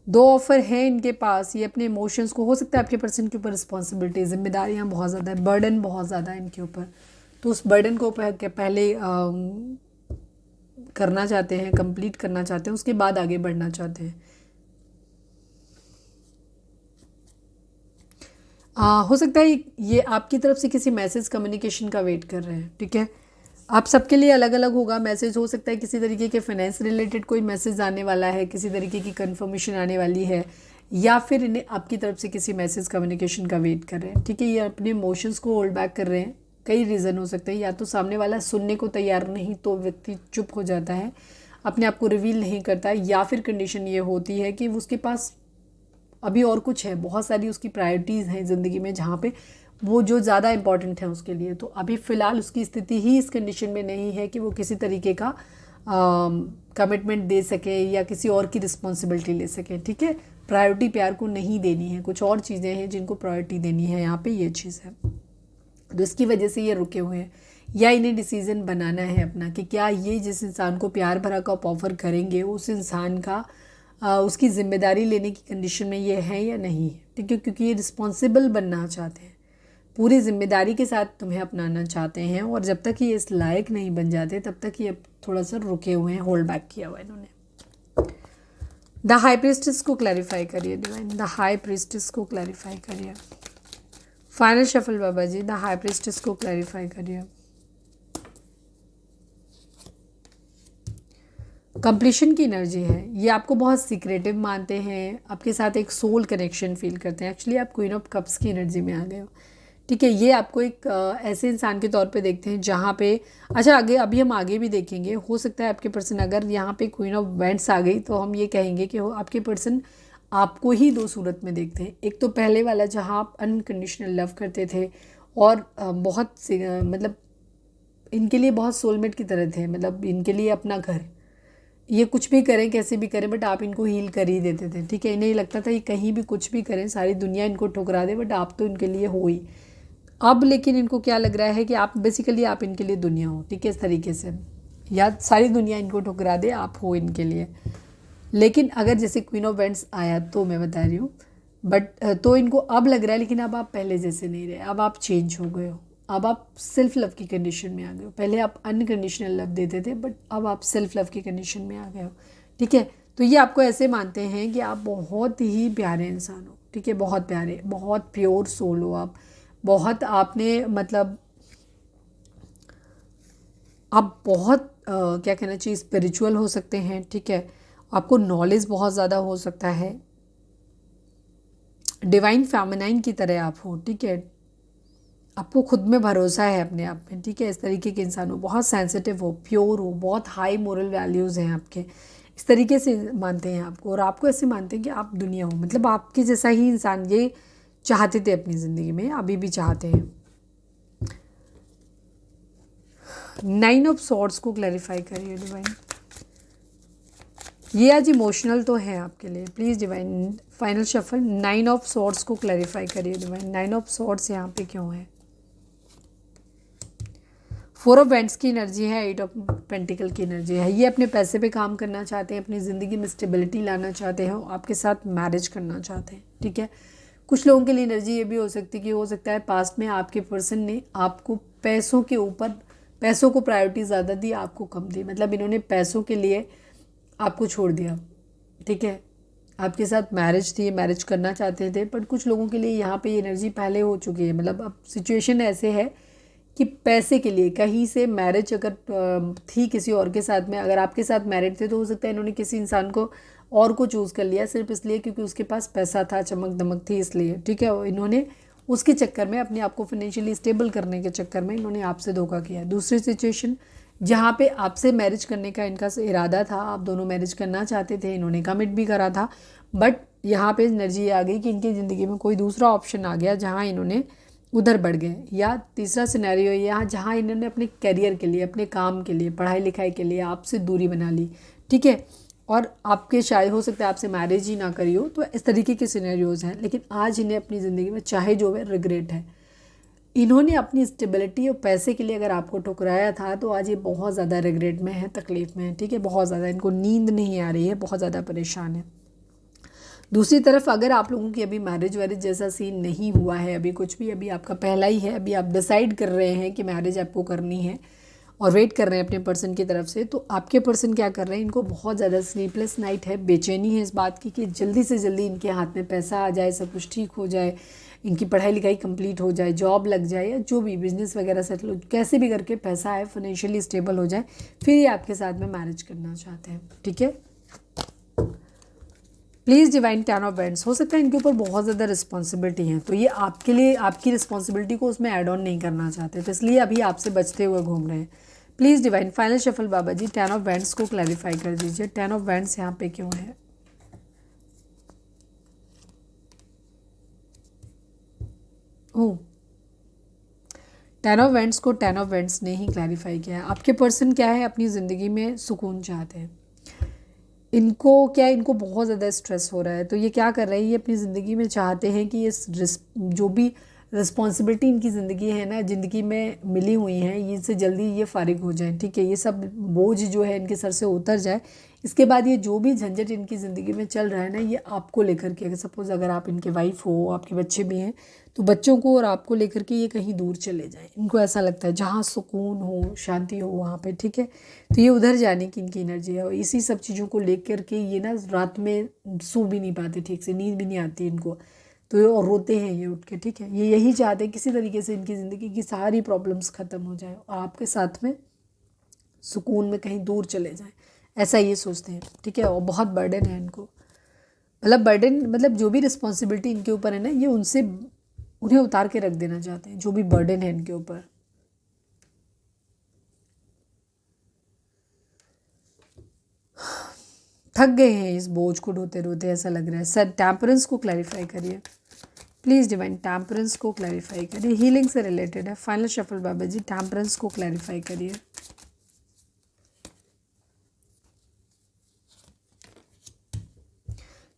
2 ऑफर हैं इनके पास। ये अपने इमोशंस को, हो सकता है आपके पर्सन के ऊपर रिस्पॉन्सिबिलिटी, जिम्मेदारियां बहुत ज़्यादा है, बर्डन बहुत ज़्यादा है इनके ऊपर, तो उस बर्डन को पहले करना चाहते हैं, कंप्लीट करना चाहते हैं, उसके बाद आगे बढ़ना चाहते हैं। हो सकता है ये आपकी तरफ से किसी मैसेज कम्युनिकेशन का वेट कर रहे हैं, ठीक है। आप सबके लिए अलग अलग होगा मैसेज, हो सकता है किसी तरीके के फाइनेंस रिलेटेड कोई मैसेज आने वाला है, किसी तरीके की कंफर्मेशन आने वाली है, या फिर इन्हें आपकी तरफ से किसी मैसेज कम्युनिकेशन का वेट कर रहे हैं, ठीक है। ये अपने इमोशंस को होल्ड बैक कर रहे हैं, कई रीज़न हो सकते हैं, या तो सामने वाला सुनने को तैयार नहीं तो व्यक्ति चुप हो जाता है, अपने आप को रिवील नहीं करता है, या फिर कंडीशन ये होती है कि उसके पास अभी और कुछ है, बहुत सारी उसकी प्रायोरिटीज़ हैं ज़िंदगी में, जहाँ पे वो जो ज़्यादा इम्पॉर्टेंट है उसके लिए, तो अभी फ़िलहाल उसकी स्थिति ही इस कंडीशन में नहीं है कि वो किसी तरीके का कमिटमेंट दे सके या किसी और की रिस्पॉन्सिबिलिटी ले सके, ठीक है। प्रायोरिटी प्यार को नहीं देनी है, कुछ और चीज़ें हैं जिनको प्रायोरिटी देनी है, यहाँ पे ये चीज़ है, तो इसकी वजह से ये रुके हुए हैं। या इन्हें डिसीज़न बनाना है अपना कि क्या ये जिस इंसान को प्यार भरा कप ऑफर करेंगे उस इंसान का उसकी ज़िम्मेदारी लेने की कंडीशन में ये है या नहीं है, ठीक है। क्योंकि ये रिस्पॉन्सिबल बनना चाहते हैं, पूरी जिम्मेदारी के साथ तुम्हें अपनाना चाहते हैं, और जब तक ये इस लायक नहीं बन जाते तब तक ये थोड़ा सा रुके हुए हैं, होल्ड बैक किया हुआ है इन्होंने। द हाई प्रीस्टेस को क्लैरिफाई करिए डिवाइन, द हाई प्रीस्टेस को क्लैरिफाई करिए। Final shuffle Baba ji, the high priestess को क्लैरिफाई करिए। कंप्लीशन की एनर्जी है, ये आपको बहुत सीक्रेटिव मानते हैं, आपके साथ एक सोल कनेक्शन फील करते हैं। एक्चुअली आप क्वीन ऑफ कप्स की एनर्जी में आ गए हो, ठीक है। ये आपको एक ऐसे इंसान के तौर पे देखते हैं जहाँ पे, अच्छा आगे अभी हम आगे भी देखेंगे, हो सकता है आपके पर्सन अगर यहाँ पे क्वीन ऑफ वेंट्स आ गई तो हम ये कहेंगे कि आपके पर्सन आपको ही दो सूरत में देखते हैं। एक तो पहले वाला जहाँ आप अनकंडीशनल लव करते थे और बहुत मतलब इनके लिए बहुत सोलमेट की तरह थे, मतलब इनके लिए अपना घर, ये कुछ भी करें कैसे भी करें बट आप इनको हील कर ही देते थे, ठीक है। इन्हें लगता था ये कहीं भी कुछ भी करें, सारी दुनिया इनको ठुकरा दे बट आप तो इनके लिए हो ही। अब लेकिन इनको क्या लग रहा है कि आप बेसिकली आप इनके लिए दुनिया हो, ठीक है, इस तरीके से, या सारी दुनिया इनको ठुकरा दे, आप हो इनके लिए। लेकिन अगर जैसे क्वीन ऑफ वेंट्स आया तो मैं बता रही हूँ, बट तो इनको अब लग रहा है लेकिन अब आप पहले जैसे नहीं रहे, अब आप चेंज हो गए हो, अब आप सेल्फ लव की कंडीशन में आ गए हो। पहले आप अनकंडीशनल लव देते थे बट अब आप सेल्फ लव की कंडीशन में आ गए हो, ठीक है। तो ये आपको ऐसे मानते हैं कि आप बहुत ही प्यारे इंसान हो, ठीक है, बहुत प्यारे, बहुत प्योर सोल हो आप, बहुत आपने मतलब आप बहुत क्या कहना चाहिए, स्पिरिचुअल हो सकते हैं, ठीक है। आपको नॉलेज बहुत ज़्यादा हो सकता है, डिवाइन फेमिनाइन की तरह आप हो, ठीक है। आपको खुद में भरोसा है अपने आप में, ठीक है। इस तरीके के इंसान हो, बहुत सेंसिटिव हो, प्योर हो, बहुत हाई मोरल वैल्यूज़ हैं आपके, इस तरीके से मानते हैं आपको। और आपको ऐसे मानते हैं कि आप दुनिया हो, मतलब आपके जैसा ही इंसान ये चाहते थे अपनी ज़िंदगी में, अभी भी चाहते हैं। 9 ऑफ सॉर्ड्स को क्लैरिफाई करिए डिवाइन। ये आज इमोशनल तो है आपके लिए, please divine final shuffle 9 of swords को क्लैरिफाई करिए डिवाइन। 9 ऑफ सॉर्ड्स यहाँ पे क्यों है? 4 ऑफ वेंट्स की एनर्जी है, 8 ऑफ पेंटिकल की एनर्जी है। ये अपने पैसे पे काम करना चाहते हैं, अपनी ज़िंदगी में स्टेबिलिटी लाना चाहते हैं, आपके साथ मैरिज करना चाहते हैं, ठीक है। कुछ लोगों के लिए एनर्जी ये भी हो सकती है कि हो सकता है पास्ट में आपके पर्सन ने आपको पैसों के ऊपर, पैसों को प्रायोरिटी ज़्यादा दी, आपको कम दी, मतलब इन्होंने पैसों के लिए आपको छोड़ दिया, ठीक है। आपके साथ मैरिज थी, मैरिज करना चाहते थे, बट कुछ लोगों के लिए यहाँ पे एनर्जी पहले हो चुकी है, मतलब अब सिचुएशन ऐसे है कि पैसे के लिए कहीं से मैरिज अगर थी किसी और के साथ में, अगर आपके साथ मैरिड थे तो हो सकता है इन्होंने किसी इंसान को और को चूज़ कर लिया सिर्फ इसलिए क्योंकि उसके पास पैसा था, चमक दमक थी, इसलिए, ठीक है। इन्होंने उसके चक्कर में अपने आप को फाइनेंशियली स्टेबल करने के चक्कर में इन्होंने आपसे धोखा किया। दूसरी सिचुएशन जहाँ पे आपसे मैरिज करने का इनका इरादा था, आप दोनों मैरिज करना चाहते थे, इन्होंने कमिट भी करा था, बट यहाँ पे एनर्जी आ गई कि इनकी ज़िंदगी में कोई दूसरा ऑप्शन आ गया जहाँ इन्होंने उधर बढ़ गए। या तीसरा सिनेरियो यहाँ जहाँ इन्होंने अपने करियर के लिए, अपने काम के लिए, पढ़ाई लिखाई के लिए आपसे दूरी बना ली, ठीक है। और आपके शायद हो सकता है आपसे मैरिज ही ना करी हो, तो इस तरीके के सिनेरियोज़ हैं। लेकिन आज इन्हें अपनी ज़िंदगी में चाहे जो है रिग्रेट है, इन्होंने अपनी स्टेबिलिटी और पैसे के लिए अगर आपको ठुकराया था तो आज ये बहुत ज़्यादा रिग्रेट में है, तकलीफ़ में है, ठीक है। बहुत ज़्यादा इनको नींद नहीं आ रही है, बहुत ज़्यादा परेशान है। दूसरी तरफ अगर आप लोगों की अभी मैरिज वैरिज जैसा सीन नहीं हुआ है, अभी कुछ भी, अभी आपका पहला ही है, अभी आप डिसाइड कर रहे हैं कि मैरिज आपको करनी है और वेट कर रहे हैं अपने पर्सन की तरफ से, तो आपके पर्सन क्या कर रहे हैं, इनको बहुत ज़्यादा स्लीपलेस नाइट है, बेचैनी है इस बात की कि जल्दी से जल्दी इनके हाथ में पैसा आ जाए, सब कुछ ठीक हो जाए, इनकी पढ़ाई लिखाई कंप्लीट हो जाए, जॉब लग जाए, या जो भी बिजनेस वगैरह सेटल हो, कैसे भी करके पैसा आए, फाइनेंशियली स्टेबल हो जाए, फिर ये आपके साथ में मैरिज करना चाहते हैं, ठीक है। प्लीज़ डिवाइन 10 ऑफ वेंट्स, हो सकता है इनके ऊपर बहुत ज़्यादा रिस्पॉन्सिबिलिटी है, तो ये आपके लिए आपकी रिस्पॉन्सिबिलिटी को उसमें ऐड ऑन नहीं करना चाहते, तो इसलिए अभी आपसे बचते हुए घूम रहे हैं। Please divine final shuffle Baba ji 10 of wands को क्लैरिफाई कर दीजिए। 10 ऑफ वेंट्स यहाँ पे क्यों है? ओह, 10 ऑफ वेंट्स को 10 ऑफ वेंट्स ने ही क्लैरिफाई किया है। आपके पर्सन क्या है, अपनी ज़िंदगी में सुकून चाहते हैं। इनको क्या है, इनको बहुत ज़्यादा स्ट्रेस हो रहा है, तो ये क्या कर रहे हैं, ये अपनी ज़िंदगी में चाहते हैं कि ये जो भी रिस्पॉन्सिबिलिटी इनकी ज़िंदगी है ना, ज़िंदगी में मिली हुई हैं, ये से जल्दी ये फारिग हो जाए, ठीक है। ये सब बोझ जो है इनके सर से उतर जाए, इसके बाद ये जो भी झंझट इनकी ज़िंदगी में चल रहा है ना, ये आपको लेकर के, अगर सपोज़ अगर आप इनके वाइफ हो, आपके बच्चे भी हैं, तो बच्चों को और आपको लेकर के ये कहीं दूर चले जाएं। इनको ऐसा लगता है जहाँ सुकून हो, शांति हो, वहाँ पे, ठीक है। तो ये उधर जाने की इनकी एनर्जी है, और इसी सब चीज़ों को लेकर के ये ना रात में सो भी नहीं पाते ठीक से, नींद भी नहीं आती इनको, तो ये और रोते हैं ये उठ के, ठीक है। ये यही चाहते हैं किसी तरीके से इनकी ज़िंदगी की सारी प्रॉब्लम्स ख़त्म हो जाए और आपके साथ में सुकून में कहीं दूर चले जाएं, ऐसा ये सोचते हैं, ठीक है। और बहुत बर्डन है इनको, मतलब बर्डन मतलब जो भी रिस्पॉन्सिबिलिटी इनके ऊपर है ना, ये उनसे उन्हें उतार के रख देना चाहते हैं, जो भी बर्डन है इनके ऊपर। थक गए हैं इस बोझ को ढोते ढोते, ऐसा लग रहा है। सर टेम्परेंस को क्लैरिफाई करिए प्लीज़ डिवाइन, टेम्परेंस को क्लैरिफाई करिए, हीलिंग से रिलेटेड है। फाइनल शफल बाबा जी, टेम्परेंस को क्लैरिफाई करिए।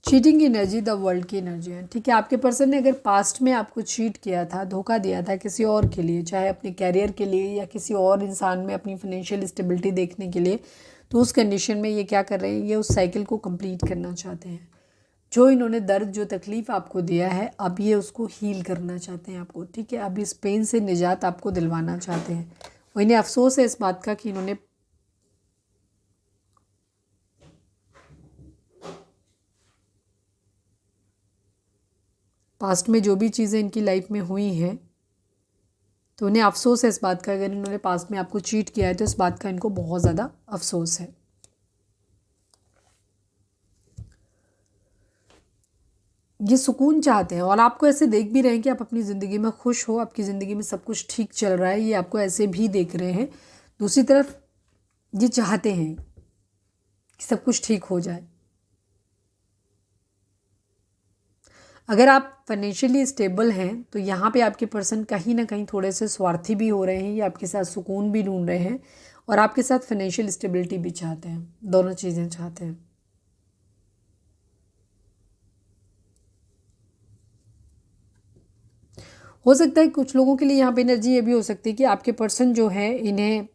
चीटिंग की एनर्जी द वर्ल्ड की एनर्जी है, ठीक है। आपके पर्सन ने अगर पास्ट में आपको चीट किया था, धोखा दिया था किसी और के लिए, चाहे अपने कैरियर के लिए या किसी और इंसान में अपनी फाइनेंशियल स्टेबिलिटी देखने के लिए, तो उस कंडीशन में ये क्या कर रहे हैं, ये उस साइकिल को कंप्लीट करना चाहते हैं। जो इन्होंने दर्द, जो तकलीफ़ आपको दिया है, अब ये उसको हील करना चाहते हैं आपको, ठीक है। अब इस पेन से निजात आपको दिलवाना चाहते हैं, और इन्हें अफसोस है इस बात का कि इन्होंने पास्ट में जो भी चीज़ें इनकी लाइफ में हुई हैं, तो उन्हें अफसोस है इस बात का, अगर इन्होंने पास्ट में आपको चीट किया है तो इस बात का इनको बहुत ज़्यादा अफसोस है। ये सुकून चाहते हैं, और आपको ऐसे देख भी रहे हैं कि आप अपनी ज़िंदगी में खुश हो, आपकी ज़िंदगी में सब कुछ ठीक चल रहा है, ये आपको ऐसे भी देख रहे हैं। दूसरी तरफ ये चाहते हैं कि सब कुछ ठीक हो जाए। अगर आप फाइनेंशियली स्टेबल हैं तो यहाँ पे आपके पर्सन कहीं ना कहीं थोड़े से स्वार्थी भी हो रहे हैं, ये आपके साथ सुकून भी ढूंढ रहे हैं और आपके साथ फाइनेंशियल स्टेबिलिटी भी चाहते हैं, दोनों चीज़ें चाहते हैं। हो सकता है कुछ लोगों के लिए यहाँ पे एनर्जी ये भी हो सकती है कि आपके पर्सन जो है इन्हें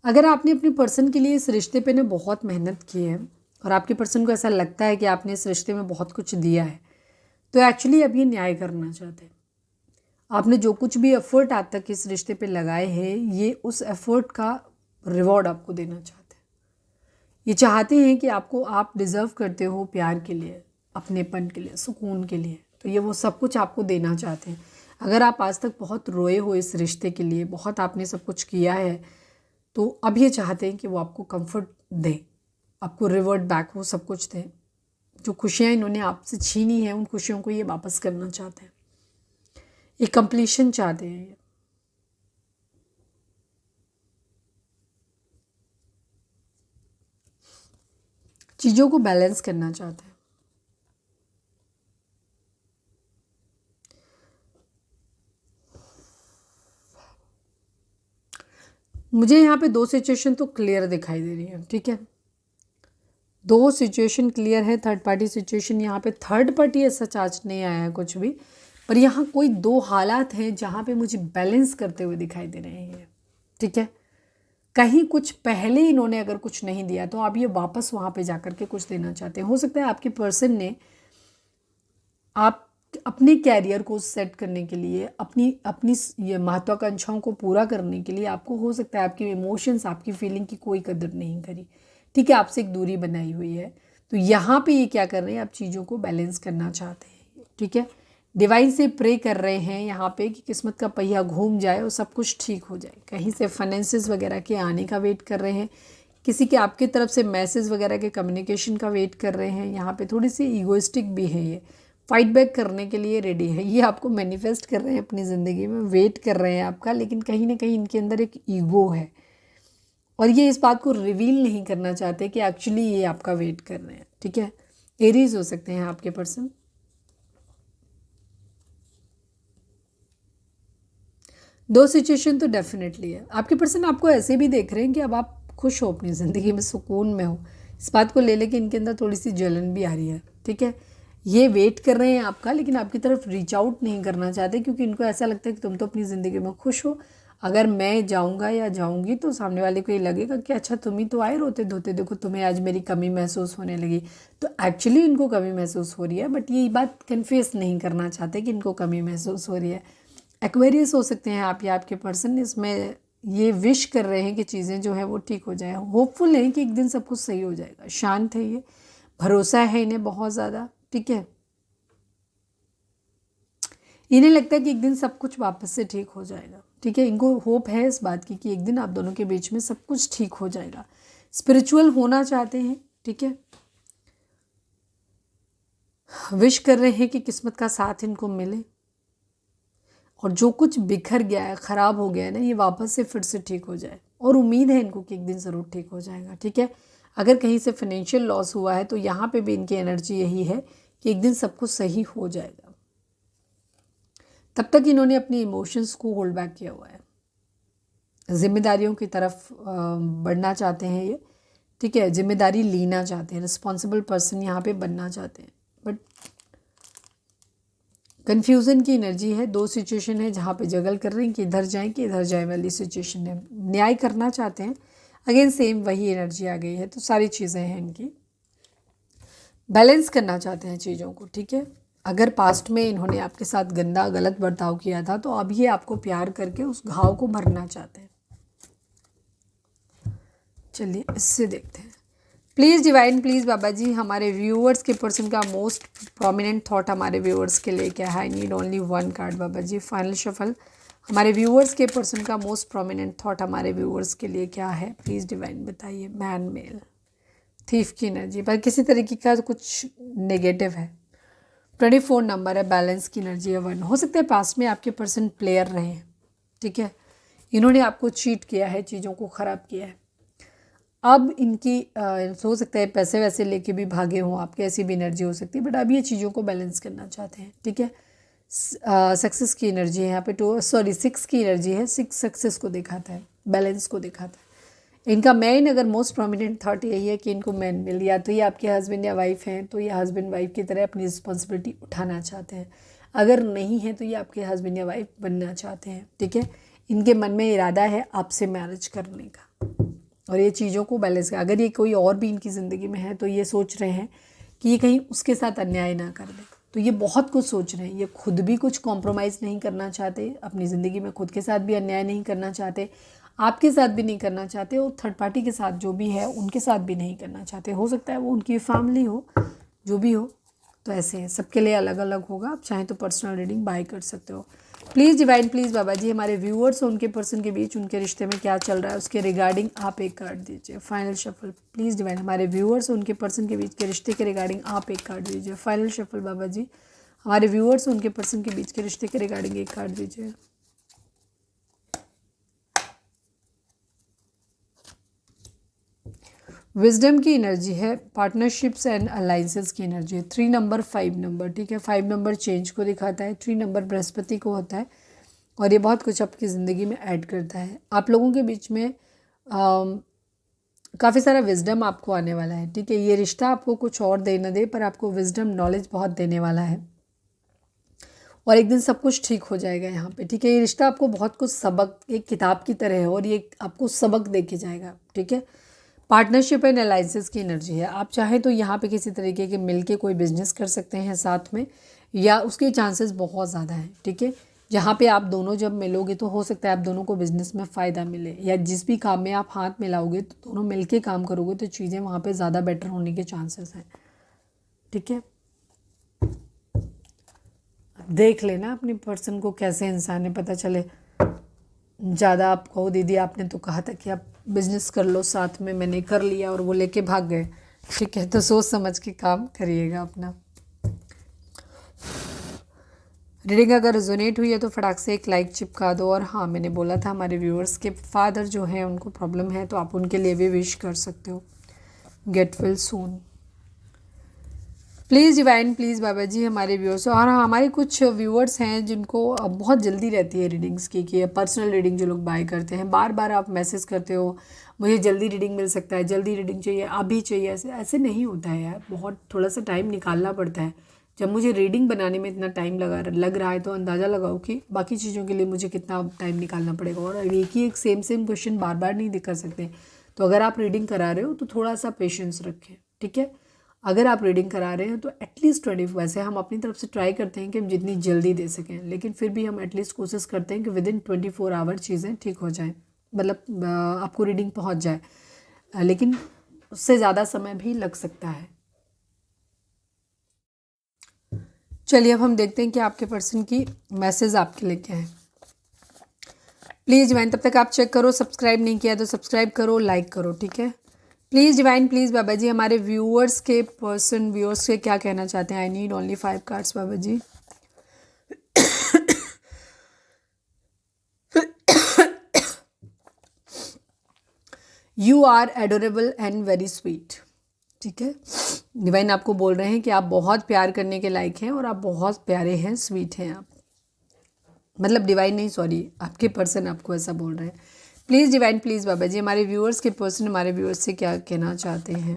अगर आपने अपने पर्सन के लिए इस रिश्ते पे ने बहुत मेहनत की है और आपके पर्सन को ऐसा लगता है कि आपने इस रिश्ते में बहुत कुछ दिया है, तो एक्चुअली अब ये न्याय करना चाहते हैं। आपने जो कुछ भी एफर्ट आज तक इस रिश्ते पे लगाए हैं, ये उस एफर्ट का रिवॉर्ड आपको देना चाहते हैं। ये चाहते हैं कि आपको, आप डिज़र्व करते हो प्यार के लिए, अपनेपन के लिए, सुकून के लिए, तो ये वो सब कुछ आपको देना चाहते हैं। अगर आप आज तक बहुत रोए हो इस रिश्ते के लिए, बहुत आपने सब कुछ किया है, तो अब ये चाहते हैं कि वो आपको कंफर्ट दें, आपको रिवर्ट बैक वो सब कुछ दें। जो खुशियाँ इन्होंने आपसे छीनी हैं, उन खुशियों को ये वापस करना चाहते हैं, एक कंप्लीशन चाहते हैं ये। चीज़ों को बैलेंस करना चाहते हैं। मुझे यहाँ पे दो सिचुएशन तो क्लियर दिखाई दे रही है, ठीक है। दो सिचुएशन क्लियर है। थर्ड पार्टी सिचुएशन, यहाँ पे थर्ड पार्टी ऐसा चार्ज नहीं आया है कुछ भी, पर यहाँ कोई दो हालात हैं जहाँ पे मुझे बैलेंस करते हुए दिखाई दे रहे हैं, ठीक है। कहीं कुछ पहले इन्होंने अगर कुछ नहीं दिया तो आप ये वापस वहाँ पे जाकर के कुछ देना चाहते हैं। हो सकता है आपके पर्सन ने आप अपने कैरियर को सेट करने के लिए, अपनी अपनी ये महत्वाकांक्षाओं को पूरा करने के लिए, आपको हो सकता है आपके इमोशंस, आपकी फीलिंग की कोई कदर नहीं करी, ठीक है। आपसे एक दूरी बनाई हुई है, तो यहाँ पे ये क्या कर रहे हैं, आप चीज़ों को बैलेंस करना चाहते हैं, ठीक है। डिवाइन से प्रे कर रहे हैं यहाँ पे कि किस्मत का पहिया घूम जाए और सब कुछ ठीक हो जाए। कहीं से फाइनेंसेस वगैरह के आने का वेट कर रहे हैं, किसी के आपकी तरफ से मैसेज वगैरह के कम्युनिकेशन का वेट कर रहे हैं। यहाँ पे थोड़ी सी ईगोइस्टिक भी है, ये फाइट बैक करने के लिए रेडी है, ये आपको मैनिफेस्ट कर रहे हैं अपनी ज़िंदगी में, वेट कर रहे हैं आपका, लेकिन कहीं ना कहीं इनके अंदर एक ईगो है और ये इस बात को रिवील नहीं करना चाहते कि एक्चुअली ये आपका वेट कर रहे हैं, ठीक है। एरीज हो सकते हैं आपके पर्सन। दो सिचुएशन तो डेफिनेटली है। आपके पर्सन आपको ऐसे भी देख रहे हैं कि अब आप खुश हो, अपनी ज़िंदगी में सुकून में हो, इस बात को ले लेके इनके अंदर थोड़ी सी जलन भी आ रही है, ठीक है। ये वेट कर रहे हैं आपका, लेकिन आपकी तरफ रीच आउट नहीं करना चाहते, क्योंकि इनको ऐसा लगता है कि तुम तो अपनी ज़िंदगी में खुश हो, अगर मैं जाऊंगा या जाऊंगी तो सामने वाले को ये लगेगा कि अच्छा तुम ही तो आए रोते धोते, देखो तुम्हें आज मेरी कमी महसूस होने लगी। तो एक्चुअली इनको कमी महसूस हो रही है, बट ये बात कन्फेस नहीं करना चाहते कि इनको कमी महसूस हो रही है। एक्वेरियस हो सकते हैं आप या आपके पर्सन, इसमें ये विश कर रहे हैं कि चीज़ें जो है वो ठीक हो जाए, होपफुल हैं कि एक दिन सब कुछ सही हो जाएगा, शांत है ये, भरोसा है इन्हें बहुत ज़्यादा, ठीक है। इन्हें लगता है कि एक दिन सब कुछ वापस से ठीक हो जाएगा, ठीक है। इनको होप है इस बात की कि एक दिन आप दोनों के बीच में सब कुछ ठीक हो जाएगा। स्पिरिचुअल होना चाहते हैं, ठीक है। विश कर रहे हैं कि किस्मत का साथ इनको मिले, और जो कुछ बिखर गया है, ख़राब हो गया है ना, ये वापस से फिर से ठीक हो जाए, और उम्मीद है इनको कि एक दिन ज़रूर ठीक हो जाएगा, ठीक है। अगर कहीं से फाइनेंशियल लॉस हुआ है तो यहाँ पे भी इनकी एनर्जी यही है कि एक दिन सब कुछ सही हो जाएगा। तब तक इन्होंने अपनी इमोशंस को होल्ड बैक किया हुआ है, जिम्मेदारियों की तरफ बढ़ना चाहते हैं ये, ठीक है। जिम्मेदारी लेना चाहते हैं, रिस्पॉन्सिबल पर्सन यहाँ पे बनना चाहते हैं, बट कन्फ्यूज़न की एनर्जी है। दो सिचुएशन है जहाँ पे जगल कर रहे हैं कि इधर जाएं कि इधर जाए वाली सिचुएशन है। न्याय करना चाहते हैं, अगेन सेम वही एनर्जी आ गई है, तो सारी चीज़ें हैं इनकी। बैलेंस करना चाहते हैं चीज़ों को, ठीक है। अगर पास्ट में इन्होंने आपके साथ गंदा गलत बर्ताव किया था, तो अब ये आपको प्यार करके उस घाव को भरना चाहते हैं। चलिए इससे देखते हैं। Please divine, please Baba ji, हमारे व्यूअर्स के पर्सन का मोस्ट प्रोमिनेंट थॉट हमारे व्यूअर्स के लिए क्या है। I need only one card Baba ji, final shuffle. हमारे व्यूअर्स के पर्सन का मोस्ट प्रोमिनेंट थॉट हमारे व्यूअर्स के लिए क्या है, प्लीज़ डिवाइन बताइए। मैन, मेल, थीफ की एनर्जी, पर किसी तरीके का कुछ नेगेटिव है। 24 नंबर है, बैलेंस की एनर्जी है 1। हो सकता है पास्ट में आपके पर्सन प्लेयर रहे हैं, ठीक है। इन्होंने आपको चीट किया है, चीज़ों को ख़राब किया है। अब इनकी हो सकता है पैसे वैसे लेके भी भागे हों आपके, ऐसी भी एनर्जी हो सकती है, बट अब ये चीज़ों को बैलेंस करना चाहते हैं, ठीक है। सक्सेस की एनर्जी है यहाँ पे, 6 की एनर्जी है। 6 सक्सेस को दिखाता है, बैलेंस को दिखाता है। इनका मेन अगर मोस्ट प्रोमिनेंट थॉट यही है कि इनको मैन मिल, या तो ये आपके हस्बैंड या वाइफ हैं तो ये हस्बैंड वाइफ की तरह अपनी रिस्पॉन्सिबिलिटी उठाना चाहते हैं, अगर नहीं है तो ये आपके हस्बैंड या वाइफ बनना चाहते हैं, ठीक है। इनके मन में इरादा है आपसे मैरिज करने का, और ये चीज़ों को बैलेंस कर। अगर ये कोई और भी इनकी ज़िंदगी में है तो ये सोच रहे हैं कि ये कहीं उसके साथ अन्याय ना कर दे, तो ये बहुत कुछ सोच रहे हैं। ये खुद भी कुछ कॉम्प्रोमाइज़ नहीं करना चाहते अपनी ज़िंदगी में, खुद के साथ भी अन्याय नहीं करना चाहते, आपके साथ भी नहीं करना चाहते, और थर्ड पार्टी के साथ जो भी है उनके साथ भी नहीं करना चाहते। हो सकता है वो उनकी फैमिली हो, जो भी हो, तो ऐसे है। सबके लिए अलग अलग होगा, आप चाहें तो पर्सनल रीडिंग बाय कर सकते हो। Please divine, please Baba ji, हमारे व्यूअर्स और उनके पर्सन के बीच उनके रिश्ते में क्या चल रहा है उसके रिगार्डिंग आप एक कार्ड दीजिए। फाइनल शफल प्लीज़ डिवाइन, हमारे व्यूअर्स और उनके पर्सन के बीच के रिश्ते के रिगार्डिंग आप एक कार्ड दीजिए। फाइनल शफल बाबा जी, हमारे व्यूअर्स और उनके पर्सन के बीच के रिश्ते के रिगार्डिंग एक कार्ड दीजिए। विजडम की एनर्जी है, पार्टनरशिप्स एंड अलाइंसेस की एनर्जी है। 3 नंबर, 5 नंबर, ठीक है। 5 नंबर चेंज को दिखाता है, 3 नंबर बृहस्पति को होता है, और ये बहुत कुछ आपकी ज़िंदगी में ऐड करता है। आप लोगों के बीच में काफ़ी सारा विजडम आपको आने वाला है, ठीक है। ये रिश्ता आपको कुछ और दे न दे, पर आपको विजडम नॉलेज बहुत देने वाला है, और एक दिन सब कुछ ठीक हो जाएगा यहाँ पे, ठीक है। ये रिश्ता आपको बहुत कुछ सबक, एक किताब की तरह है, और ये आपको सबक दे के जाएगा, ठीक है। पार्टनरशिप एंड अलाइंसेस की एनर्जी है। आप चाहें तो यहाँ पे किसी तरीके के मिल के कोई बिजनेस कर सकते हैं साथ में, या उसके चांसेस बहुत ज़्यादा हैं, ठीक है। जहाँ पे आप दोनों जब मिलोगे तो हो सकता है आप दोनों को बिजनेस में फ़ायदा मिले, या जिस भी काम में आप हाथ मिलाओगे तो दोनों मिल के काम करोगे तो चीज़ें वहाँ पे ज़्यादा बेटर होने के चांसेस हैं, ठीक है। देख लेना अपने पर्सन को कैसे इंसान है, पता चले। ज़्यादा आप कहो दीदी आपने तो कहा था कि आप बिजनेस कर लो साथ में, मैंने कर लिया और वो लेके भाग गए, ठीक है। तो सोच समझ के काम करिएगा अपना। रीडिंग अगर रेजोनेट हुई है तो फटाक से एक लाइक चिपका दो। और हाँ, मैंने बोला था हमारे व्यूअर्स के फादर जो हैं उनको प्रॉब्लम है, तो आप उनके लिए भी विश कर सकते हो। Get well soon. Please divine please Baba ji हमारे व्यूअर्स, और हमारे कुछ व्यूअर्स हैं जिनको बहुत जल्दी रहती है रीडिंग्स की, कि पर्सनल रीडिंग जो लोग बाय करते हैं, बार बार आप मैसेज करते हो मुझे जल्दी रीडिंग मिल सकता है, जल्दी रीडिंग चाहिए, अभी चाहिए। ऐसे ऐसे नहीं होता है यार, बहुत थोड़ा सा टाइम निकालना पड़ता है। जब मुझे रीडिंग बनाने में इतना टाइम लग रहा है तो अंदाज़ा लगाओ कि बाकी चीज़ों के लिए मुझे कितना टाइम निकालना पड़ेगा। और एक ही एक सेम सेम क्वेश्चन बार बार नहीं कर सकते। तो अगर आप रीडिंग करा रहे हो तो थोड़ा सा पेशेंस रखें, ठीक है। अगर आप रीडिंग करा रहे हैं तो एटलीस्ट 20, वैसे हम अपनी तरफ से ट्राई करते हैं कि हम जितनी जल्दी दे सकें, लेकिन फिर भी हम एटलीस्ट कोशिश करते हैं कि विद इन 24 आवर चीज़ें ठीक हो जाएं, मतलब आपको रीडिंग पहुंच जाए, लेकिन उससे ज़्यादा समय भी लग सकता है। चलिए अब हम देखते हैं कि आपके पर्सन की मैसेज आपके लिए क्या है। प्लीज़ डिवाइन, तब तक आप चेक करो, सब्सक्राइब नहीं किया तो सब्सक्राइब करो, लाइक करो, ठीक है। Please divine please Baba ji हमारे व्यूअर्स के क्या कहना चाहते हैं। I need only 5 cards Baba ji. You are adorable and very sweet, ठीक है। डिवाइन आपको बोल रहे हैं कि आप बहुत प्यार करने के लायक हैं और आप बहुत प्यारे हैं, स्वीट हैं आप, मतलब डिवाइन नहीं, सॉरी, आपके पर्सन आपको ऐसा बोल रहे हैं। Please divine please Baba ji हमारे व्यूअर्स के पर्सन हमारे व्यूअर्स से क्या कहना चाहते हैं।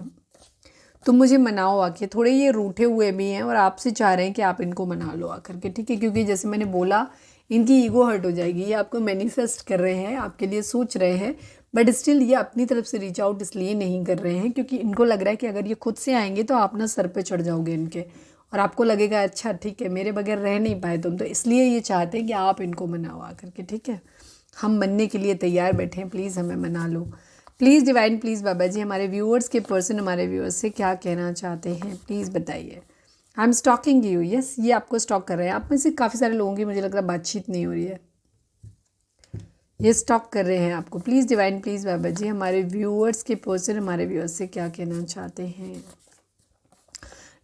तुम मुझे मनाओ आके, थोड़े ये रूठे हुए भी हैं और आपसे चाह रहे हैं कि आप इनको मना लो आकर के, ठीक है। क्योंकि जैसे मैंने बोला इनकी ईगो हर्ट हो जाएगी, ये आपको मैनिफेस्ट कर रहे हैं, आपके लिए सोच रहे हैं, बट स्टिल ये अपनी तरफ से रीच आउट इसलिए नहीं कर रहे हैं क्योंकि इनको लग रहा है कि अगर ये खुद से आएंगे तो आप ना सर पे चढ़ जाओगे इनके, और आपको लगेगा अच्छा ठीक है मेरे बगैर रह नहीं पाए तुम, तो इसलिए ये चाहते हैं कि आप इनको मनाओ आकर के, ठीक है। हम मनने के लिए तैयार बैठे हैं, प्लीज़ हमें मना लो। Please divine please Baba ji हमारे व्यूअर्स के पर्सन हमारे व्यूअर्स से क्या कहना चाहते हैं, प्लीज़ बताइए। I am stalking you, yes, ये आपको स्टॉक कर रहे हैं। आप में से काफ़ी सारे लोगों की मुझे लग रहा है बातचीत नहीं हो रही है, ये स्टॉक कर रहे हैं आपको। Please divine please Baba ji हमारे व्यूअर्स के पर्सन हमारे व्यूअर्स से क्या कहना चाहते हैं।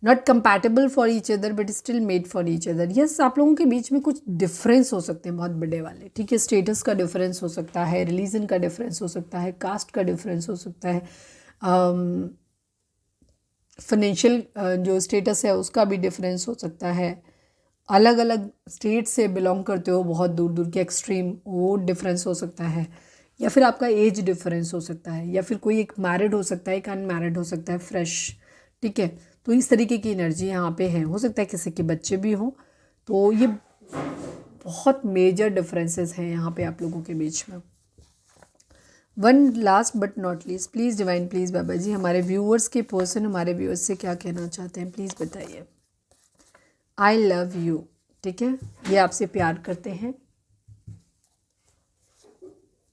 Not compatible for each other but still made for each other, yes, आप लोगों के बीच में कुछ डिफरेंस हो सकते हैं बहुत बड़े वाले, ठीक है। स्टेटस का डिफरेंस हो सकता है, रिलीजन का डिफरेंस हो सकता है, कास्ट का डिफरेंस हो सकता है, फाइनेंशियल जो स्टेटस है उसका भी डिफरेंस हो सकता है, अलग अलग स्टेट से बिलोंग करते हो बहुत दूर दूर के एक्सट्रीम, वो डिफरेंस हो सकता है, या फिर आपका एज डिफरेंस हो सकता है, या फिर कोई एक मैरिड हो सकता है, एक अनमैरिड हो सकता है, फ्रेश, ठीक है। तो इस तरीके की एनर्जी यहाँ पे है, हो सकता है किसी के बच्चे भी हों, तो ये बहुत मेजर डिफरेंसेस हैं यहाँ पे आप लोगों के बीच में। One last but not least, please divine please Baba ji हमारे व्यूअर्स के पर्सन हमारे व्यूअर्स से क्या कहना चाहते हैं, प्लीज़ बताइए। आई लव यू, ठीक है, ये आपसे प्यार करते हैं।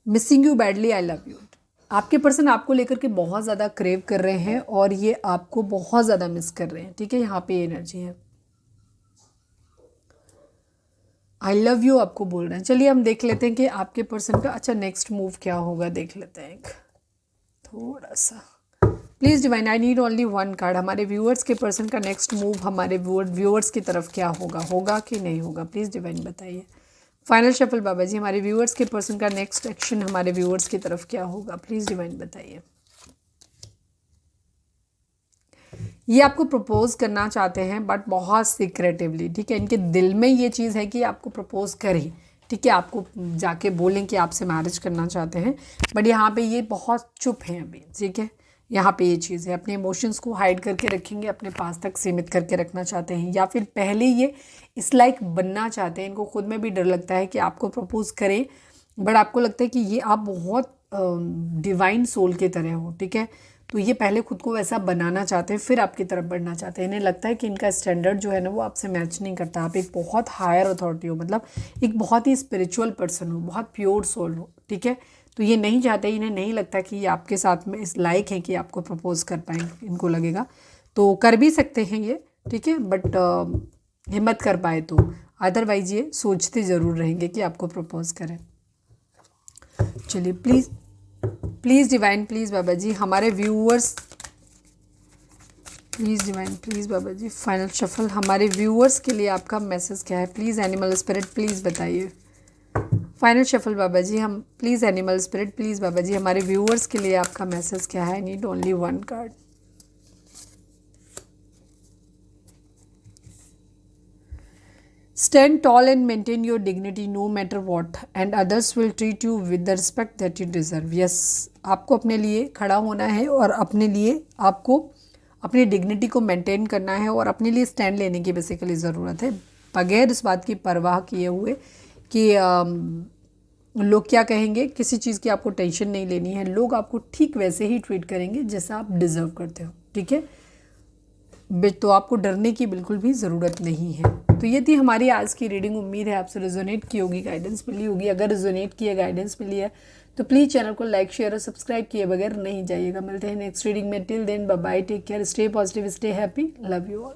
Missing you badly, I love you, आपके पर्सन आपको लेकर के बहुत ज़्यादा क्रेव कर रहे हैं और ये आपको बहुत ज़्यादा मिस कर रहे हैं, ठीक है। यहाँ पे ये एनर्जी है, आई लव यू आपको बोल रहे हैं। चलिए हम देख लेते हैं कि आपके पर्सन का अच्छा नेक्स्ट मूव क्या होगा, देख लेते हैं एक थोड़ा सा। Please divine I need only 1 card, हमारे व्यूअर्स के पर्सन का नेक्स्ट मूव हमारे व्यूअर्स की तरफ क्या होगा कि नहीं होगा, प्लीज़ डिवाइन बताइए। फाइनल शफल बाबा जी हमारे व्यूअर्स के पर्सन का नेक्स्ट एक्शन हमारे व्यूअर्स की तरफ क्या होगा, प्लीज़ डिवाइन बताइए। ये आपको प्रपोज करना चाहते हैं बट बहुत सीक्रेटिवली, ठीक है। इनके दिल में ये चीज़ है कि आपको प्रपोज करें, ठीक है, आपको जाके बोलें कि आपसे मैरिज करना चाहते हैं, बट यहाँ पे ये बहुत चुप हैं अभी, ठीक है। यहाँ पे ये चीज़ है, अपने इमोशंस को हाइड करके रखेंगे, अपने पास तक सीमित करके रखना चाहते हैं, या फिर पहले ये इस लाइक बनना चाहते हैं। इनको खुद में भी डर लगता है कि आपको प्रपोज करें, बट आपको लगता है कि ये आप बहुत डिवाइन सोल के तरह हो, ठीक है। तो ये पहले खुद को वैसा बनाना चाहते हैं, फिर आपकी तरफ बढ़ना चाहते हैं। इन्हें लगता है कि इनका स्टैंडर्ड जो है ना वो आपसे मैच नहीं करता, आप एक बहुत हायर अथॉरिटी हो, मतलब एक बहुत ही स्पिरिचुअल पर्सन हो, बहुत प्योर सोल हो, ठीक है। तो ये नहीं चाहते, इन्हें नहीं लगता कि ये आपके साथ में इस लायक है कि आपको प्रपोज कर पाएंगे। इनको लगेगा तो कर भी सकते हैं ये, ठीक है, बट हिम्मत कर पाए तो, अदरवाइज ये सोचते ज़रूर रहेंगे कि आपको प्रपोज करें। चलिए please divine please Baba ji हमारे viewers, please divine please Baba ji final shuffle हमारे व्यूअर्स के लिए आपका मैसेज क्या है, प्लीज़ एनिमल स्पिरिट प्लीज़ बताइए। फाइनल शफल बाबा जी हम please animal spirit please Baba ji हमारे व्यूअर्स के लिए आपका मैसेज क्या है। I need only 1 card. Stand tall and maintain your dignity no matter what and others will treat you with the respect that you deserve. Yes, आपको अपने लिए खड़ा होना है और अपने लिए आपको अपनी डिग्निटी को मेंटेन करना है और अपने लिए स्टैंड लेने की बेसिकली ज़रूरत है, बगैर इस बात की परवाह किए हुए कि लोग क्या कहेंगे। किसी चीज़ की आपको टेंशन नहीं लेनी है, लोग आपको ठीक वैसे ही ट्रीट करेंगे जैसा आप डिज़र्व करते हो, ठीक है। तो आपको डरने की बिल्कुल भी ज़रूरत नहीं है। तो ये थी हमारी आज की रीडिंग। उम्मीद है आपसे रेजोनेट की होगी, गाइडेंस मिली होगी। अगर रेजोनेट किया, गाइडेंस मिली है तो प्लीज़ चैनल को लाइक शेयर और सब्सक्राइब किए बगैर नहीं जाइएगा। मिलते हैं नेक्स्ट रीडिंग में। Till then bye bye, take care, stay positive, stay happy, love you all.